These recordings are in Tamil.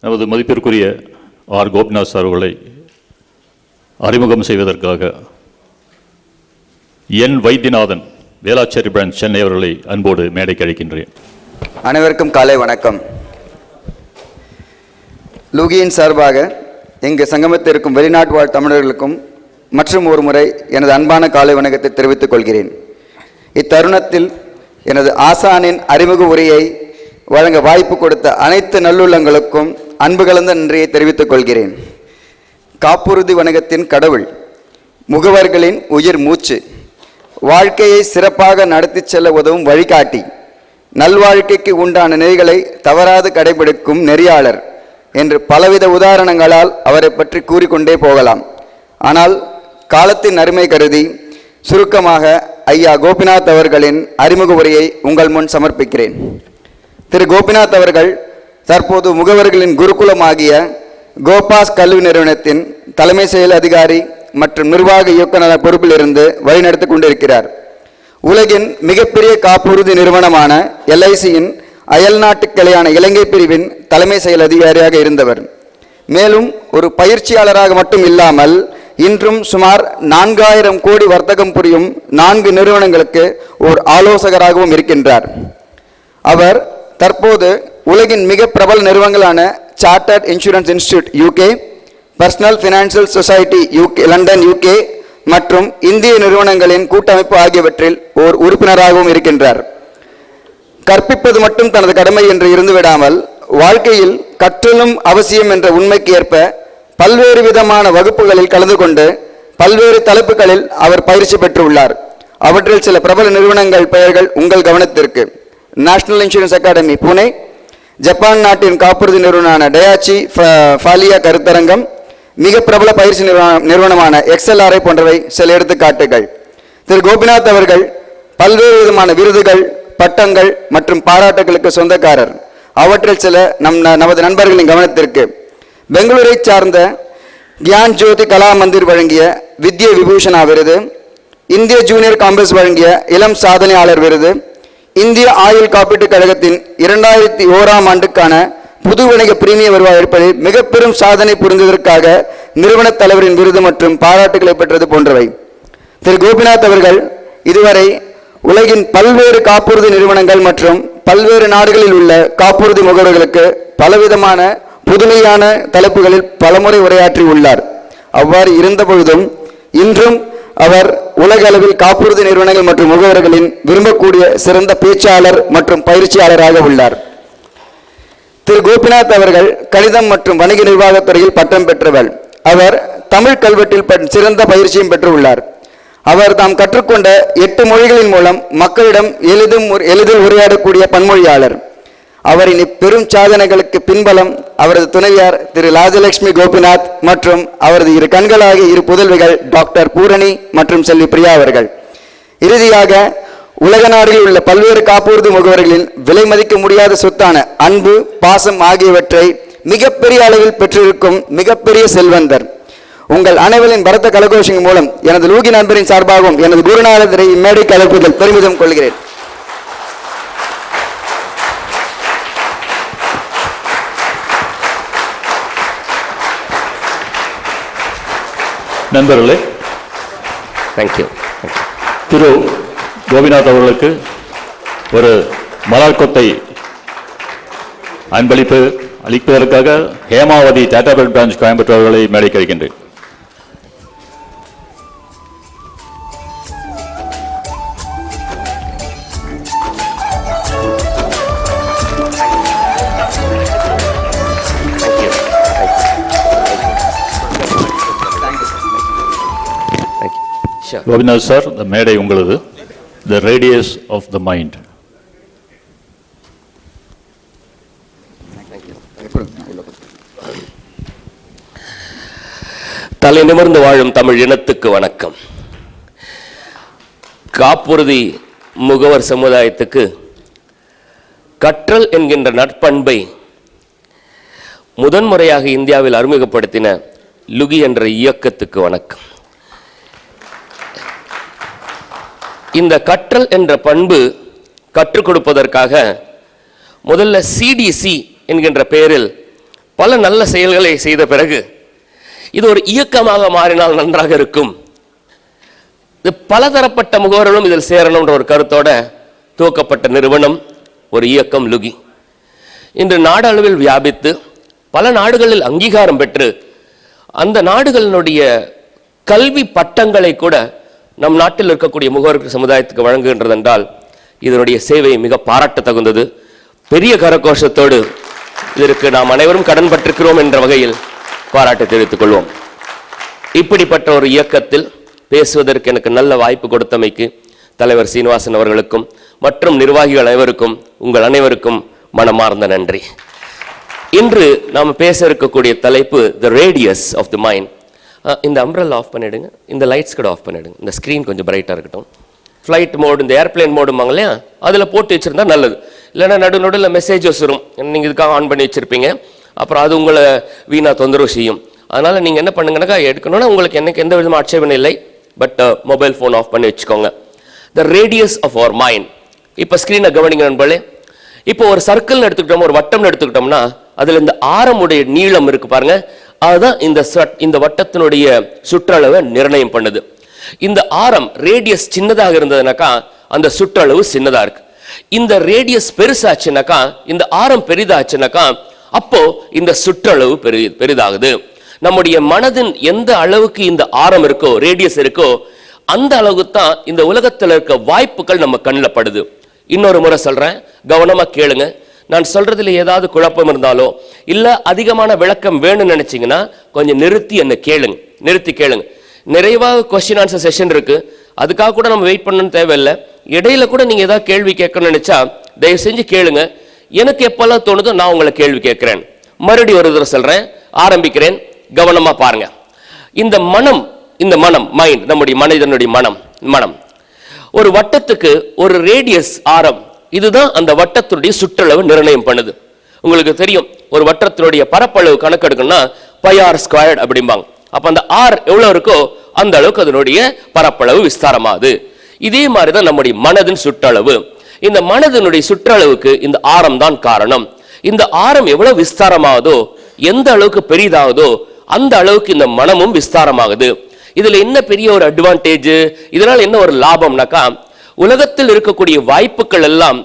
நமது மதிப்பிற்குரிய ஆர் கோபிநாத் சார் அவர்களை அறிமுகம் செய்வதற்காக என் வைத்தியநாதன் வேளாச்சேரி பிரான்ச் சென்னை அவர்களை அன்போடு மேடைக்கு அழைக்கின்றேன். அனைவருக்கும் காலை வணக்கம். லூகியின் சார்பாக இங்கு சங்கமத்தில் இருக்கும் வெளிநாட்டு வாழ் தமிழர்களுக்கும் மற்றும் ஒரு முறை எனது அன்பான காலை வணக்கத்தை தெரிவித்துக் கொள்கிறேன். இத்தருணத்தில் எனது ஆசானின் அறிமுக உரையை வழங்க வாய்ப்பு கொடுத்த அனைத்து நல்லுள்ளங்களுக்கும் அன்பு கலந்த நன்றியை தெரிவித்துக் கொள்கிறேன். காப்புறுதி வணிகத்தின் கடவுள், முகவர்களின் உயிர் மூச்சு, வாழ்க்கையை சிறப்பாக நடத்தி செல்ல உதவும் வழிகாட்டி, நல்வாழ்க்கைக்கு உண்டான நெறிகளை தவறாது கடைபிடிக்கும் நெறியாளர் என்று பலவித உதாரணங்களால் அவரை பற்றி கூறிக்கொண்டே போகலாம். ஆனால் காலத்தின் அருமை கருதி சுருக்கமாக ஐயா கோபிநாத் அவர்களின் அறிமுக உரையை உங்கள் முன் சமர்ப்பிக்கிறேன். திரு கோபிநாத் அவர்கள் தற்போது முகவர்களின் குருகுலமாகிய கோபாஸ் கல்வி நிறுவனத்தின் தலைமை செயல் அதிகாரி மற்றும் நிர்வாக இயக்குநர் பொறுப்பில் இருந்து வழிநடத்தி கொண்டிருக்கிறார். உலகின் மிகப்பெரிய காப்புறுதி நிறுவனமான LICயின் அயல்நாட்டு கிளையான இலங்கை பிரிவின் தலைமை செயல் அதிகாரியாக இருந்தவர். மேலும் ஒரு பயிற்சியாளராக மட்டும் இல்லாமல் இன்றும் சுமார் 4000 கோடி வர்த்தகம் புரியும் 4 நிறுவனங்களுக்கு ஒரு ஆலோசகராகவும் இருக்கின்றார். அவர் தற்போது உலகின் மிக பிரபல நிறுவனங்களான chartered insurance institute UK, personal financial society UK London UK மற்றும் இந்திய நிறுவனங்களின் கூட்டமைப்பு ஆகியவற்றில் ஓர் உறுப்பினராகவும் இருக்கின்றார். கற்பிப்பது மட்டும் தனது கடமை என்று இருந்துவிடாமல் வாழ்க்கையில் கற்றலும் அவசியம் என்ற உண்மைக்கு ஏற்ப பல்வேறு விதமான வகுப்புகளில் கலந்து கொண்டு பல்வேறு தலைப்புகளில் அவர் பயிற்சி பெற்றுள்ளார். அவற்றில் சில பிரபல நிறுவனங்கள் பெயர்கள் உங்கள் கவனத்திற்கு: national insurance academy Pune, Japan நாட்டின் காப்புறுதி நிறுவனமான டயாச்சி ஃபாலியா கருத்தரங்கம், மிக பிரபல பயிற்சி நிறுவனமான XLRI போன்றவை சில எடுத்துக்காட்டுகள். திரு கோபிநாத் அவர்கள் பல்வேறு விதமான விருதுகள், பட்டங்கள் மற்றும் பாராட்டுகளுக்கு சொந்தக்காரர். அவற்றில் சில நமது நண்பர்களின் கவனத்திற்கு: பெங்களூரை சார்ந்த கியான் ஜோதி கலா மந்திர் வழங்கிய வித்ய விபூஷணா விருது, இந்திய ஜூனியர் காங்கிரஸ் வழங்கிய இளம் சாதனையாளர் விருது, இந்திய ஆயுள் காப்பீட்டுக் கழகத்தின் 2001ஆம் ஆண்டுக்கான புது வணிக பிரீமிய வருவாய் இருப்பதில் மிக பெரும் சாதனை புரிந்ததற்காக நிறுவன தலைவரின் விருது மற்றும் பாராட்டுகளை பெற்றது போன்றவை. திரு கோபிநாத் அவர்கள் இதுவரை உலகின் பல்வேறு காப்புறுதி நிறுவனங்கள் மற்றும் பல்வேறு நாடுகளில் உள்ள காப்புறுதி முகவர்களுக்கு பலவிதமான புதுமையான தலைப்புகளில் பலமுறை உரையாற்றி உள்ளார். அவ்வாறு இருந்த பொழுதும் இன்றும் அவர் உலக அளவில் காப்புறுதி நிறுவனங்கள் மற்றும் முகவர்களின் விரும்பக்கூடிய சிறந்த பேச்சாளர் மற்றும் பயிற்சியாளராக உள்ளார். திரு கோபிநாத் அவர்கள் கணிதம் மற்றும் வணிக நிர்வாகத்துறையில் பட்டம் பெற்றவர். அவர் தமிழ் கல்வெட்டில் சிறந்த பயிற்சியும் பெற்றுள்ளார். அவர் தாம் கற்றுக்கொண்ட 8 மொழிகளின் மூலம் மக்களிடம் எளிதில் உரையாடக்கூடிய பன்மொழியாளர். அவரின் இப்பெரும் சாதனைகளுக்கு பின்பலம் அவரது துணைவியார் திரு ராஜலட்சுமி கோபிநாத் மற்றும் அவரது 2 கண்களாகிய 2 புதல்விகள் டாக்டர் பூரணி மற்றும் செல்வி பிரியா அவர்கள். இறுதியாக உலக நாடுகளில் உள்ள பல்வேறு காப்புறுதி முகவர்களின் விலை மதிக்க முடியாத சொத்தான அன்பு, பாசம் ஆகியவற்றை மிகப்பெரிய அளவில் பெற்றிருக்கும் மிகப்பெரிய செல்வந்தர். உங்கள் அனைவரின் பரத்த கலகோஷின் மூலம் எனது லூகி நண்பரின் சார்பாகவும் எனது குருநாதரை இம்மேடைக்கு அழைப்பதில் பெருமிதம் கொள்கிறேன். நண்பர்களே, தேங்க்யூ. திரு கோபிநாத் அவர்களுக்கு ஒரு மலர் கொத்தை அளிப்பதற்காக ஹேமாவதி டாடா பிரான்ச் கோயம்புத்தூர் அவர்களை மேடைக்கு அழைக்கின்றேன். கோபிநாத் சார், இந்த மேடை உங்களது. The radius of the mind. தலை நிமிர்ந்து வாழும் தமிழ் இனத்துக்கு வணக்கம். காப்புறுதி முகவர் சமுதாயத்துக்கு கற்றல் என்கின்ற நற்பண்பை முதன்முறையாக இந்தியாவில் அறிமுகப்படுத்தின லுகி என்ற இயக்கத்துக்கு வணக்கம். இந்த கற்றல் என்ற பண்பு கற்றுக் கொடுப்பதற்காக முதல்ல CDC என்கின்ற பெயரில் பல நல்ல செயல்களை செய்த பிறகு இது ஒரு இயக்கமாக மாறினால் நன்றாக இருக்கும். இது பலதரப்பட்ட முகவர்களும் இதில் சேரணும்ன்ற ஒரு கருத்தோட துவக்கப்பட்ட நிறுவனம் ஒரு இயக்கம் லுகி. இன்று நாடு அளவில் வியாபித்து பல நாடுகளில் அங்கீகாரம் பெற்று அந்த நாடுகளினுடைய கல்வி பட்டங்களை கூட நம் நாட்டில் இருக்கக்கூடிய முகவர் சமுதாயத்துக்கு வழங்குகின்றது என்றால் இதனுடைய சேவை மிக பாராட்ட தகுந்தது. பெரிய கரகோஷத்தோடு இதற்கு நாம் அனைவரும் கடன் பட்டிருக்கிறோம் என்ற வகையில் பாராட்டு தெரிவித்துக் கொள்வோம். இப்படிப்பட்ட ஒரு இயக்கத்தில் பேசுவதற்கு எனக்கு நல்ல வாய்ப்பு கொடுத்தமைக்கு தலைவர் சீனிவாசன் அவர்களுக்கும் மற்றும் நிர்வாகிகள் அனைவருக்கும் உங்கள் அனைவருக்கும் மனமார்ந்த நன்றி. இன்று நாம் பேச இருக்கக்கூடிய தலைப்பு the radius of the mind. இந்த அம்ப்ரெல்லா ஆஃப் பண்ணிடுங்க, இந்த லைட்ஸ் கூட ஆஃப் பண்ணிடுங்க, இந்த ஸ்க்ரீன் கொஞ்சம் பிரைட்டாக இருக்கட்டும். ஃப்ளைட் மோடு, இந்த ஏர்பிளைன் மோடுமாங்க இல்லையா, அதில் போட்டு வச்சுருந்தா நல்லது. இல்லைன்னா நடுநடுவில் மெசேஜஸ் வரும், நீங்கள் இதுக்காக ஆன் பண்ணி வச்சுருப்பீங்க, அப்புறம் அது உங்களை வீணாக தொந்தரவு செய்யும். அதனால் நீங்கள் என்ன பண்ணுங்கன்னாக்கா, எடுக்கணும்னா உங்களுக்கு எனக்கு எந்த விதமாக ஆட்சேபனை இல்லை, பட் மொபைல் ஃபோன் ஆஃப் பண்ணி வச்சுக்கோங்க. The radius of our mind. இப்போ ஸ்க்ரீனை கவனிங்க நண்பர்களே. இப்போ ஒரு சர்க்கிள்னு எடுத்துக்கிட்டோம், ஒரு வட்டம்னு எடுத்துக்கிட்டோம்னா அதில் இந்த ஆரமுடைய நீளம் இருக்கு பாருங்க, அதுதான் இந்த வட்டத்தினுடைய சுற்றளவை நிர்ணயம் பண்ணுது. இந்த ஆரம் ரேடியஸ் சின்னதாக இருந்ததுனாக்கா அந்த சுற்றளவு சின்னதா இருக்கு. இந்த ரேடியஸ் பெருசாச்சுனாக்கா, இந்த ஆரம் பெரிதாச்சுனாக்கா, அப்போ இந்த சுற்றளவு பெரிதாகுது. நம்முடைய மனதின் எந்த அளவுக்கு இந்த ஆரம் இருக்கோ, ரேடியஸ் இருக்கோ, அந்த அளவுக்கு தான் இந்த உலகத்தில் இருக்க வாய்ப்புகள் நம்ம கண்ணில் படுது. இன்னொரு முறை சொல்றேன், கவனமா கேளுங்க. நான் சொல்றதுல ஏதாவது குழப்பம் இருந்தாலோ இல்ல அதிகமான விளக்கம் வேணும்னு நினைச்சீங்கன்னா கொஞ்சம் நிறுத்தி என்ன கேளுங்க, நிறுத்தி கேளுங்க. நிறைவாக கொஸ்டின் ஆன்சர் செஷன் இருக்கு, அதுக்காக கூட நம்ம வெயிட் பண்ணணும்னு தேவையில்லை. இடையில கூட நீங்க ஏதாவது கேள்வி கேட்கணும்னு நினைச்சா தயவு செஞ்சு கேளுங்க. எனக்கு எப்பெல்லாம் தோணுதோ நான் உங்களை கேள்வி கேட்கிறேன். மறுபடியும் ஒரு தடவை சொல்றேன், ஆரம்பிக்கிறேன், கவனமா பாருங்க. இந்த மனம் மைண்ட், நம்முடைய மனிதனுடைய மனம் ஒரு வட்டத்துக்கு ஒரு ரேடியஸ் ஆரம், இதுதான் அந்த வட்டத்தினுடைய சுற்றளவு நிர்ணயம் பண்ணுது. உங்களுக்கு தெரியும், ஒரு வட்டத்தினுடைய பரப்பளவு கணக்கெடுக்கணும்னா πr² அப்படிம்பாங்க. அப்ப அந்த r எவ்வளவு இருக்கோ அந்த அளவுக்கு அதனுடைய பரப்பளவு விஸ்தாரமாகுது. இதே மாதிரிதான் நம்முடைய மனதின் சுற்றளவு. இந்த மனதினுடைய சுற்றளவுக்கு இந்த ஆரம் தான் காரணம். இந்த ஆரம் எவ்வளவு விஸ்தாரமாகுதோ, எந்த அளவுக்கு பெரிதாகுதோ அந்த அளவுக்கு இந்த மனமும் விஸ்தாரமாகுது. இதுல என்ன பெரிய ஒரு அட்வான்டேஜ், இதனால என்ன ஒரு லாபம்னாக்கா, உலகத்தில் இருக்கக்கூடிய வாய்ப்புகள் எல்லாம்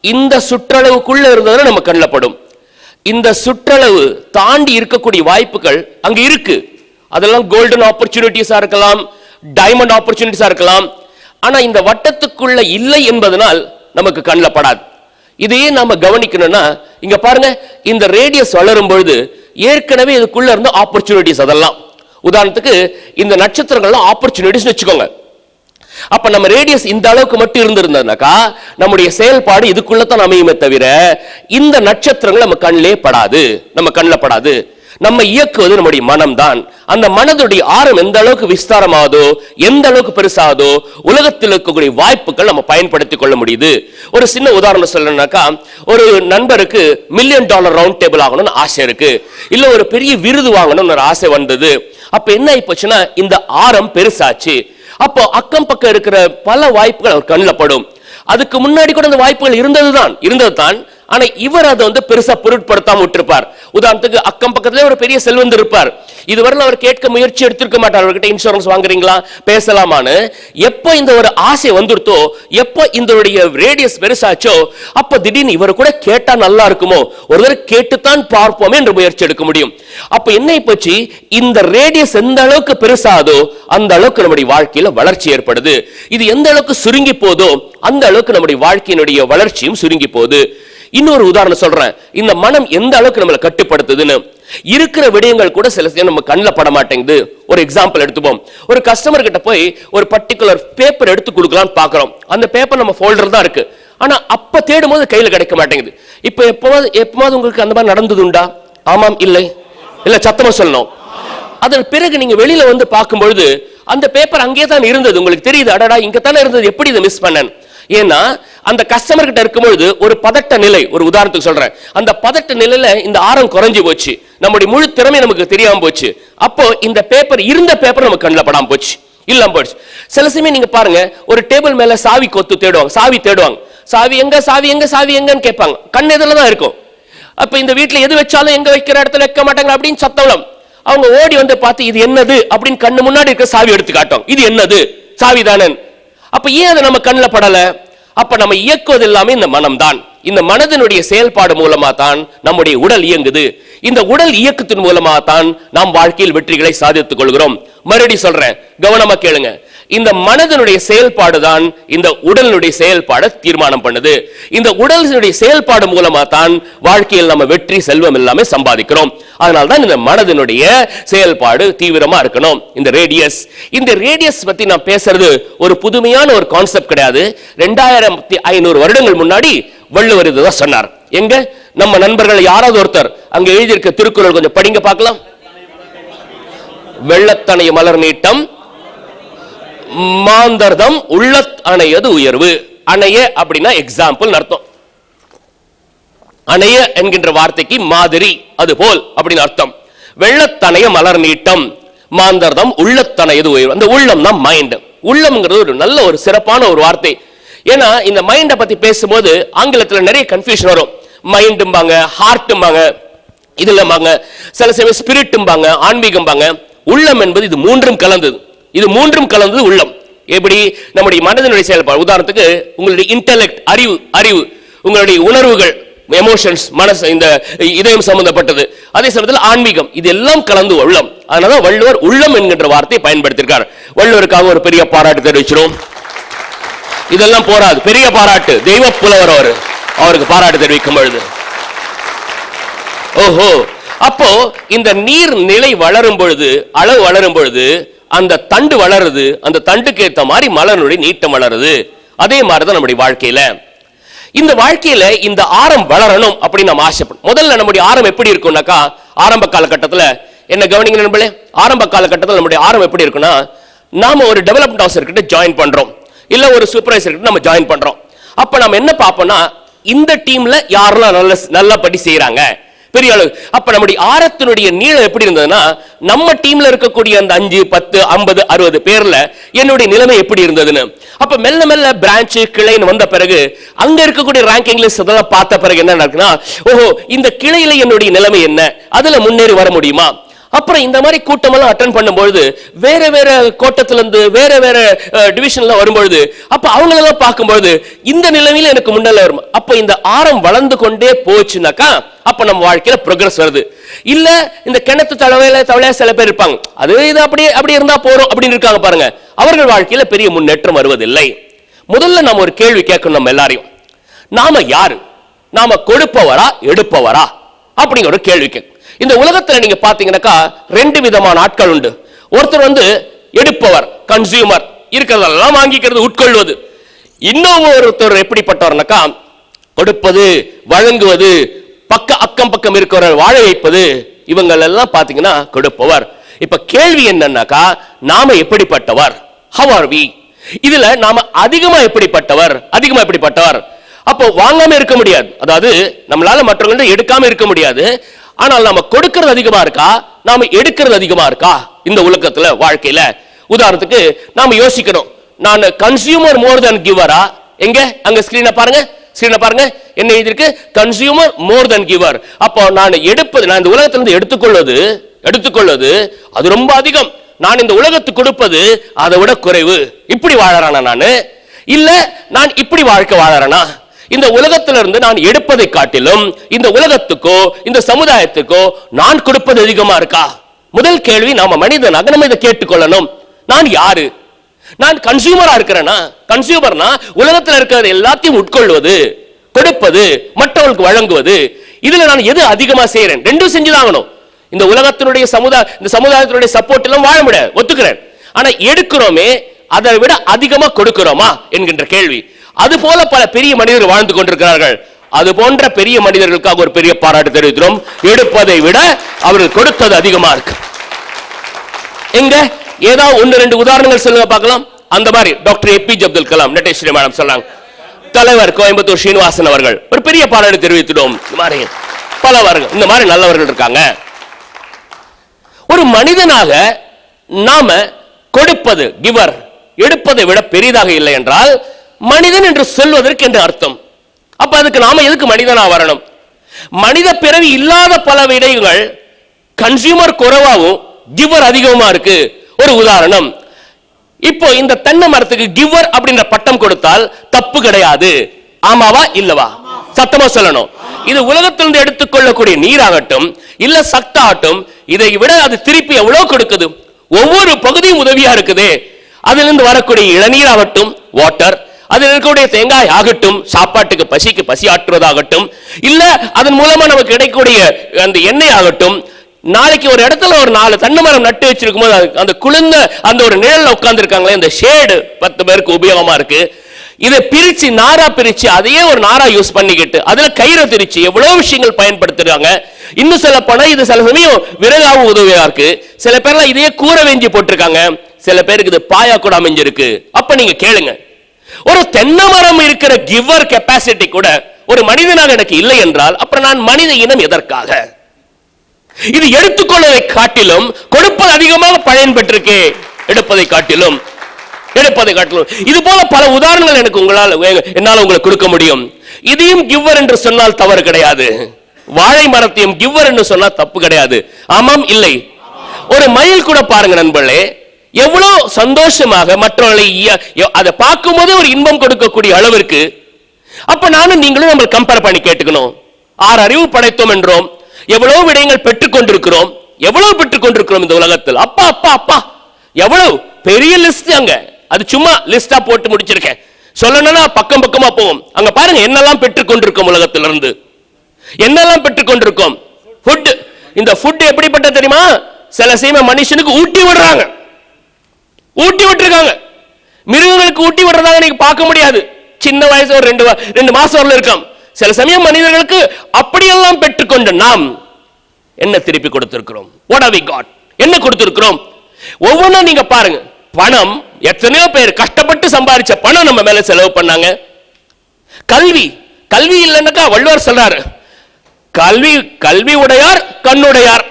இந்த சுற்றளவுக்குள்ள இருந்ததுன்னா நம்ம கண்ணில் படும். இந்த சுற்றளவு தாண்டி இருக்கக்கூடிய வாய்ப்புகள் அங்க இருக்கு. அதெல்லாம் கோல்டன் ஆப்பர்ச்சுனிட்டிஸா இருக்கலாம், டைமண்ட் ஆப்பர்ச்சுனிட்டிஸா இருக்கலாம். ஆனா இந்த வட்டத்துக்குள்ள இல்லை என்பதனால் நமக்கு கண்ணில் படாது. இதையே நாம கவனிக்கணும்னா இங்க பாருங்க, இந்த ரேடியஸ் வளரும் பொழுது ஏற்கனவே இதுக்குள்ள இருந்த ஆப்பர்ச்சுனிட்டிஸ், அதெல்லாம் உதாரணத்துக்கு இந்த நட்சத்திரங்கள்லாம் ஆப்பர்ச்சுனிட்டிஸ் வச்சுக்கோங்க. அப்ப நம்ம ரேடியஸ் இந்த அளவுக்கு மட்டும் இருந்திருந்ததுனாக்கா நம்முடைய செயல்பாடு இதுக்குள்ளதான் அமையுமே தவிர இந்த நட்சத்திரங்கள் நம்ம கண்ணில் படாது. நம்ம இயக்குவது நம்முடைய மனம் தான். அந்த மனதுடைய ஆரம் எந்த அளவுக்கு விஸ்தாரமாகுதோ, எந்த அளவுக்கு பெருசாகுதோ, உலகத்தில் இருக்கக்கூடிய வாய்ப்புகள் நம்ம பயன்படுத்திக் கொள்ள முடியுது. ஒரு சின்ன உதாரணம் சொல்லணும்னாக்கா, ஒரு நண்பருக்கு $1 மில்லியன் ரவுண்ட் டேபிள் ஆகணும்னு ஆசை இருக்கு, இல்ல ஒரு பெரிய விருது வாங்கணும்னு ஒரு ஆசை வந்தது. அப்ப என்ன ஆயிப்போச்சுன்னா, இந்த ஆரம் பெருசாச்சு. அப்போ அக்கம் பக்கம் இருக்கிற பல வாய்ப்புகள் அவர் கண்ணில் படும். அதுக்கு முன்னாடி கூட அந்த வாய்ப்புகள் இருந்ததுதான். ஆனா இவர் அதை பெருசா பொருட்படுத்தாம விட்டுருப்பார். உதாரணத்துக்கு அக்கம் பக்கத்துல ஒரு பெரிய செல்வந்தர் இருப்பார், இதுவரை அவர் கேட்க முயற்சி எடுத்திருக்க மாட்டார். அவர்கிட்ட இன்சூரன்ஸ் வாங்குறீங்களா, பேசலாமான்னு. எப்போ இந்த ஒரு ஆசை வந்துருத்தோ, எப்போ இந்த ரேடியஸ் பெருசாச்சோ, அப்ப திடீர்னு இவர் கூட கேட்டா நல்லா இருக்குமோ, ஒரு தடவை கேட்டுத்தான் பார்ப்போமே என்று முயற்சி எடுக்க முடியும். அப்ப என்னை பற்றி இந்த ரேடியஸ் எந்த அளவுக்கு பெருசாதோ அந்த அளவுக்கு நம்முடைய வாழ்க்கையில வளர்ச்சி ஏற்படுது. இது எந்த அளவுக்கு சுருங்கி போதோ அந்த அளவுக்கு நம்முடைய வாழ்க்கையினுடைய வளர்ச்சியும் சுருங்கி போகுது. இன்னொரு உதாரணம் சொல்றேன், இந்த மனம் எந்த அளவுக்கு நம்மளை கட்டுப்படுத்துதுன்னு. இருக்கிற விடயங்கள் கூட சில நம்ம கண்ணில் பட மாட்டேங்குது. ஒரு எக்ஸாம்பிள் எடுத்துப்போம். ஒரு கஸ்டமர் கிட்ட போய் ஒரு பர்டிகுலர் பேப்பர் எடுத்து கொடுக்கலாம்னு பாக்குறோம். அந்த பேப்பர் நம்ம ஃபோல்டர் தான் இருக்கு, ஆனா அப்ப தேடும் போது கையில கிடைக்க மாட்டேங்குது. இப்ப எப்பமாவது உங்களுக்கு அந்த மாதிரி நடந்ததுண்டா? ஆமாம் இல்லை சத்தமா சொல்லணும். அதன் பிறகு நீங்க வெளியில பார்க்கும்பொழுது அந்த பேப்பர் அங்கே தான் இருந்தது, உங்களுக்கு தெரியுது, அடடா இங்க தானே இருந்தது, எப்படி இதை மிஸ் பண்ணேன்? ஏன்னா அந்த கஸ்டமர் கிட்ட இருக்கும்பொழுது ஒரு பதட்ட நிலை, ஒரு உதாரணத்துக்கு சொல்றேன், அந்த பதட்ட நிலையில இந்த ஆரம் குறைஞ்சு போச்சு, நம்முடைய முழு திறமை நமக்கு தெரியாம போச்சு. அப்போ இந்த இருந்த பேப்பர் நமக்கு கண்ணில் படாம போச்சு, இல்லாம போச்சு. சில சமயம் நீங்க பாருங்க, ஒரு டேபிள் மேல சாவி கொத்து தேடுவாங்க, சாவி எங்கன்னு கேட்பாங்க, கண் எதிரில தான் இருக்கும், அப்ப இந்த வீட்டுல எது வச்சாலும் எங்க வைக்கிற இடத்துல வைக்க மாட்டாங்க அப்படின்னு சத்தவளம். அவங்க ஓடி வந்து பார்த்து இது என்னது அப்படின்னு கண்ணு முன்னாடி இருக்க சாவி எடுத்து காட்டும். இது என்னது? சாவிதானே. அப்ப ஏன் அது நம்ம கண்ணில் படல? அப்ப நம்ம இயக்குவது எல்லாமே இந்த மனம்தான். இந்த மனதினுடைய செயல்பாடு மூலமா தான் நம்முடைய உடல் இயங்குது. இந்த உடல் இயக்கத்தின் மூலமா தான் நாம் வாழ்க்கையில் வெற்றிகளை சாதித்துக் கொள்கிறோம். மறுபடியும் சொல்றேன், கவனமா கேளுங்க. இந்த மனதினுடைய செயல்பாடு தான் இந்த உடலினுடைய செயல்பாடு தீர்மானம் பண்ணுது. இந்த உடலினுடைய செயல்பாடு மூலமா தான் வாழ்க்கையில் நம்ம வெற்றி செல்வம் எல்லாமே சம்பாதிக்கிறோம். அதனால தான் இந்த மனதினுடைய செயல்பாடு தீவிரமா இருக்கணும். இந்த ரேடியஸ் பத்தி நான் பேசுறது ஒரு புதுமையான ஒரு கான்செப்ட் கிடையாது. 2500 வருடங்கள் முன்னாடி வள்ளுவர் இதுதான் சொன்னார். எங்க நம்ம நண்பர்கள் யாராவது ஒருத்தர் அங்க எழுதியிருக்க திருக்குறள் கொஞ்சம் படிங்க பார்க்கலாம். வெள்ளத்தனை மலர் நீட்டம் மாந்தர்தம் உள்ளத் அணையது உயர்வு. அணைய அப்படின்னா எக்ஸாம்பிள் அர்த்தம். அணைய என்கின்ற வார்த்தைக்கு மாதிரி, அது போல் அப்படின்னு அர்த்தம். வெள்ளத்தனைய மலர் நீட்டம் மாந்தர்தம் உள்ளத்தனையது உயர்வு. அந்த உள்ளம் தான் மைண்ட். உள்ளம்ங்கிறது ஒரு நல்ல ஒரு சிறப்பான ஒரு வார்த்தை. ஏன்னா இந்த மைண்டை பத்தி பேசும்போது ஆங்கிலத்தில் நிறைய கன்ஃபியூஷன் வரும். மைண்டும்பாங்க, ஹார்ட்டும்பாங்க, இதுலம்பாங்க, சில சமயம் ஸ்பிரிட்டும்பாங்க, ஆன்மீகம்பாங்க. உள்ளம் என்பது இது மூன்றும் கலந்தது. இது மூன்றும் கலந்தது உள்ளம். எப்படி? நம்முடைய மனதினுடைய செயல்பாடு. உதாரணத்துக்கு உங்களுடைய இன்டெலெக்ட், அறிவு, உங்களுடைய உணர்வுகள், எமோஷன்ஸ், மனசு, இந்த இதயம் சம்பந்தப்பட்டது. அதே சமயத்தில் ஆன்மீகம், இது எல்லாம் கலந்து உள்ளம். அதனால வள்ளுவர் உள்ளம் என்கின்ற வார்த்தையை பயன்படுத்தியிருக்கார். வள்ளுவருக்காக ஒரு பெரிய பாராட்டு தெரிவிக்கிறோம். இதெல்லாம் போராது, பெரிய பாராட்டு. தெய்வ புலவர் அவருக்கு பாராட்டு தெரிவிக்கும் பொழுது, ஓஹோ, அப்போ இந்த நீர் நிலை வளரும் பொழுது, அளவு வளரும் பொழுது அந்த தண்டு வளருது. அந்த தண்டுக்கு ஏற்ற மாதிரி மலருடைய நீட்டம் வளருது. அதே மாதிரிதான் நம்முடைய வாழ்க்கையில. இந்த வாழ்க்கையில இந்த ஆரம் வளரணும் அப்படின்னு நம்ம ஆசைப்படும். முதல்ல நம்முடைய ஆரம் எப்படி இருக்கும்னாக்கா, ஆரம்ப காலகட்டத்தில் என்ன கவனிங்க நண்பர்களே, ஆரம்ப காலகட்டத்தில் நம்முடைய ஆரம் எப்படி இருக்குன்னா, நாம ஒரு டெவலப்மெண்ட் ஆஃபீஸர் கிட்ட ஜாயின் பண்றோம், இல்ல ஒரு சூப்பர்வைசர் கிட்ட நம்ம ஜாயின் பண்றோம். அப்ப நம்ம என்ன பார்ப்போம்னா, இந்த டீம்ல யாரெல்லாம் நல்லபடி செய்யறாங்க, பெரிய அளவு. அப்ப நம்முடைய ஆரத்தினுடைய நீளம் எப்படி இருந்ததுன்னா, நம்ம டீம்ல இருக்கக்கூடிய அந்த 5, 10, 50, 60 பேர்ல என்னுடைய நிலைமை எப்படி இருந்ததுன்னு. அப்ப மெல்ல மெல்ல பிரான்ச் கிளைன்னு வந்த பிறகு அங்க இருக்கக்கூடிய ரேங்கிங் லிஸ்ட் அதெல்லாம் பார்த்த பிறகு என்ன நடக்குன்னா, ஓஹோ, இந்த கிளையில என்னுடைய நிலைமை என்ன, அதுல முன்னேறி வர முடியுமா. அப்புறம் இந்த மாதிரி கூட்டமெல்லாம் அட்டன் பண்ணும்பொழுது வேற வேற கோட்டத்துல இருந்து வேற வேற டிவிஷன்ல வரும்பொழுது அப்ப அவங்களெல்லாம் பார்க்கும்பொழுது இந்த நிலைமையில எனக்கு முன்னால வரும். அப்ப இந்த ஆரம் வளர்ந்து கொண்டே போச்சுனாக்கா அப்ப நம்ம வாழ்க்கையில ப்ரோக்ரஸ் வருது. இல்ல இந்த கிணத்து தவளையா சில பேர் இருப்பாங்க, அது இது அப்படி இருந்தா போறோம் அப்படின்னு இருக்காங்க பாருங்க, அவர்கள் வாழ்க்கையில பெரிய முன்னேற்றம் வருவதில்லை. முதல்ல நாம ஒரு கேள்வி கேட்கணும் நம்ம எல்லாரையும். நாம யாரு? நாம கொடுப்பவரா எடுப்பவரா அப்படிங்கிற ஒரு கேள்வி கேட்க. இந்த உலகத்துல நீங்க பாத்தீங்கன்னாக்கா 2 விதமான ஆட்கள் உண்டு. ஒருத்தர் எடுப்பவர், கன்சியூமர், இருக்கிறதெல்லாம் வாங்கிக்கிறது, உட்கொள்வது. இன்னொருத்தர் எப்படிப்பட்டவர்னாக்கா, கொடுப்பது, வழங்குவது, அக்கம் பக்கம் இருக்கிறவர் வாழ வைப்பது, இவங்க எல்லாம் பாத்தீங்கன்னா கொடுப்பவர். இப்ப கேள்வி என்னன்னாக்கா, நாம எப்படிப்பட்டவர்? How are we? இதுல நாம அதிகமா எப்படிப்பட்டவர்? அப்போ வாங்காம இருக்க முடியாது, அதாவது நம்மளால மற்றவங்க எடுக்காம இருக்க முடியாது. ஆனால் நாம கொடுக்கிறது அதிகமா இருக்கா, நாம எடுக்கிறது அதிகமா இருக்கா இந்த உலகத்துல வாழ்க்கையில? உதாரணத்துக்கு நாம யோசிக்கணும், நான் கன்சியூமர் மோர் தென் கிவரா? எங்க அங்க ஸ்கிரீனை பாருங்க, என்ன எழுதிருக்கு? கன்சியூமர் மோர் தென் கிவர். அப்போ நான் எடுப்பது, நான் இந்த உலகத்திலிருந்து எடுத்துக்கொள்வது அது ரொம்ப அதிகம். நான் இந்த உலகத்துக்கு கொடுப்பது அதை விட குறைவு. இப்படி வாழறானா நானு? இல்ல நான் இப்படி வாழ்க்கை வாழறேனா? இந்த உலகத்திலிருந்து நான் எடுப்பதை காட்டிலும் இந்த உலகத்துக்கோ இந்த சமுதாயத்துக்கோ நான் கொடுப்பது அதிகமா இருக்கா? முதல் கேள்வி நாம மனிதனாக நம்ம இதை கேட்டுக்கொள்ளணும். நான் யாரு? நான் கன்சியூமரா இருக்கிறேனா? கன்சியூமர்னா உலகத்தில் இருக்கிறது எல்லாத்தையும் உட்கொள்வது, கொடுப்பது, மற்றவர்களுக்கு வழங்குவது. இதுல நான் எது அதிகமா செய்யறேன்? ரெண்டும் செஞ்சுதாகணும். இந்த உலகத்தினுடைய இந்த சமுதாயத்தினுடைய சப்போர்ட் எல்லாம் வாழ முடியாது, ஒத்துக்கிறேன். ஆனா எடுக்கிறோமே, அதை விட அதிகமா கொடுக்கிறோமா என்கின்ற கேள்வி. அது போல பல பெரிய மனிதர்கள் வாழ்ந்து கொண்டிருக்கிறார்கள். அது போன்ற பெரிய மனிதர்களுக்காக ஒரு பெரிய பாராட்டு தெரிவிக்கிறோம். எடுப்பதை விட அவர்கள் கொடுத்தது அதிகமா இருக்கு. எங்க ஏதாவது 1-2 உதாரணங்கள் சொல்லுங்க பார்க்கலாம். அந்த மாதிரி doctor A P J Abdul Kalam, Natteswari madam சொன்னாங்க. தலைவர் கோயம்புத்தூர் ஸ்ரீனிவாசன் அவர்கள் ஒரு பெரிய பாராட்டு தெரிவித்துட்டோம். இந்த மாதிரி பலவர்கள், இந்த மாதிரி நல்லவர்கள் இருக்காங்க. ஒரு மனிதனாக நாம கொடுப்பது, கிவர், எடுப்பதை விட பெரிதாக இல்லை என்றால் மனிதன் என்று சொல்வதற்கு என்று அர்த்தம். அப்ப அதுக்கு நாம எதுக்கு மனிதனா வரணும்? மனித பிறவி இல்லாத பல விடயங்கள் கன்சியூமர் குறைவாகவும் கிவர் அதிகமா இருக்கு. ஒரு உதாரணம், இப்போ இந்த தென்னை மரத்துக்கு கிவர் அப்படின்ற பட்டம் கொடுத்தால் தப்பு கிடையாது. ஆமாவா இல்லவா? சத்தமா சொல்லணும். இது உலகத்திலிருந்து எடுத்துக்கொள்ளக்கூடிய நீராகட்டும் இல்ல சக்தாகட்டும், இதை விட அது திருப்பி எவ்வளவு கொடுக்குது? ஒவ்வொரு பகுதியும் உதவியா இருக்குது. அதிலிருந்து வரக்கூடிய இளநீர் ஆகட்டும், வாட்டர், அதில் இருக்கக்கூடிய தேங்காய் ஆகட்டும், சாப்பாட்டுக்கு பசிக்கு பசி ஆற்றுவதாகட்டும், இல்ல அதன் மூலமா நமக்கு கிடைக்கக்கூடிய அந்த எண்ணெய் ஆகட்டும். நாளைக்கு ஒரு இடத்துல ஒரு 4 தென்னை மரம் நட்டு வச்சிருக்கும் போது அந்த குளிர்ந்த அந்த ஒரு நிழல்ல உட்கார்ந்து இருக்காங்களே, அந்த ஷேடு 10 பேருக்கு உபயோகமா இருக்கு. இதை பிரிச்சு நாரா பிரிச்சு அதையே ஒரு நாரா யூஸ் பண்ணிக்கிட்டு அதுல கயிறை திரிச்சு எவ்வளவு விஷயங்கள் பயன்படுத்துறாங்க. இன்னும் சொல்ல போனா இது சில சமயம் விறகாவும் உதவியா இருக்கு. சில பேர்லாம் இதையே கூரை வெஞ்சி போட்டிருக்காங்க. சில பேருக்கு இது பாயா கூட அமைஞ்சிருக்கு. அப்ப நீங்க கேளுங்க, ஒரு தென்னை மரம் இருக்கிற கிவர் கெப்பாசிட்டி கூட ஒரு மனிதனாக எனக்கு இல்லை என்றால் அப்புறம் நான் மனித இனம் எதற்காக? இது எடுத்துக்கொள்வதை காட்டிலும் கொடுப்பது அதிகமாக பயன் பெற்றிருக்கே, எடுப்பதை காட்டிலும். இது போல பல உதாரணங்கள் எனக்கு என்னால் உங்களுக்கு கொடுக்க முடியும். இதையும் கிவர் என்று சொன்னால் தவறு கிடையாது. வாழை மரத்தையும் கிவர் என்று சொன்னால் தப்பு கிடையாது. ஆமாம் இல்லை? ஒரு மயில் கூட பாருங்க நண்பர்களே, எவ்வளவு சந்தோஷமாக மற்றவர்களை அதை பார்க்கும் போது ஒரு இன்பம் கொடுக்கக்கூடிய அளவிற்கு. அப்ப நானும் நீங்களும் நம்ம கம்பேர் பண்ணி கேட்டுக்கணும். 6 அறிவு படைத்தோம் என்றோம், எவ்வளவு விடயங்கள் பெற்றுக் கொண்டிருக்கிறோம், இந்த உலகத்தில். அப்பா அப்பா அப்பா எவ்வளவு பெரிய லிஸ்ட். அங்க அது சும்மா லிஸ்டா போட்டு முடிச்சிருக்கேன். சொல்லணும்னா பக்கம் பக்கமா போவோம். அங்க பாருங்க என்னெல்லாம் பெற்றுக் கொண்டிருக்கோம், உலகத்திலிருந்து என்னெல்லாம் பெற்றுக் கொண்டிருக்கோம். ஃபுட், இந்த ஃபுட் எப்படிப்பட்ட தெரியுமா? சில சமயம் மனுஷனுக்கு ஊட்டி விடுறாங்க, ஊட்டி விட்டுருக்காங்க. மிருகங்களுக்கு ஊட்டி விடுறதாக நீங்க பார்க்க முடியாது. சின்ன வயசு ஒரு 2 மாசம் வரல இருக்காம். சில சமயம் மனிதர்களுக்கு அப்படியெல்லாம் பெற்றுக்கொண்டு நாம் என்ன திருப்பி கொடுத்திருக்கிறோம்? What have we got? என்ன கொடுத்திருக்கிறோம்? ஒவ்வொன்றும் நீங்க பாருங்க. பணம், எத்தனையோ பேர் கஷ்டப்பட்டு சம்பாதிச்ச பணம் நம்ம மேல செலவு பண்ணாங்க. கல்வி, கல்வி இல்லைன்னாக்கா வள்ளுவர் சொல்றாரு, கல்வி கல்வி உடையார் கண்ணுடையார்.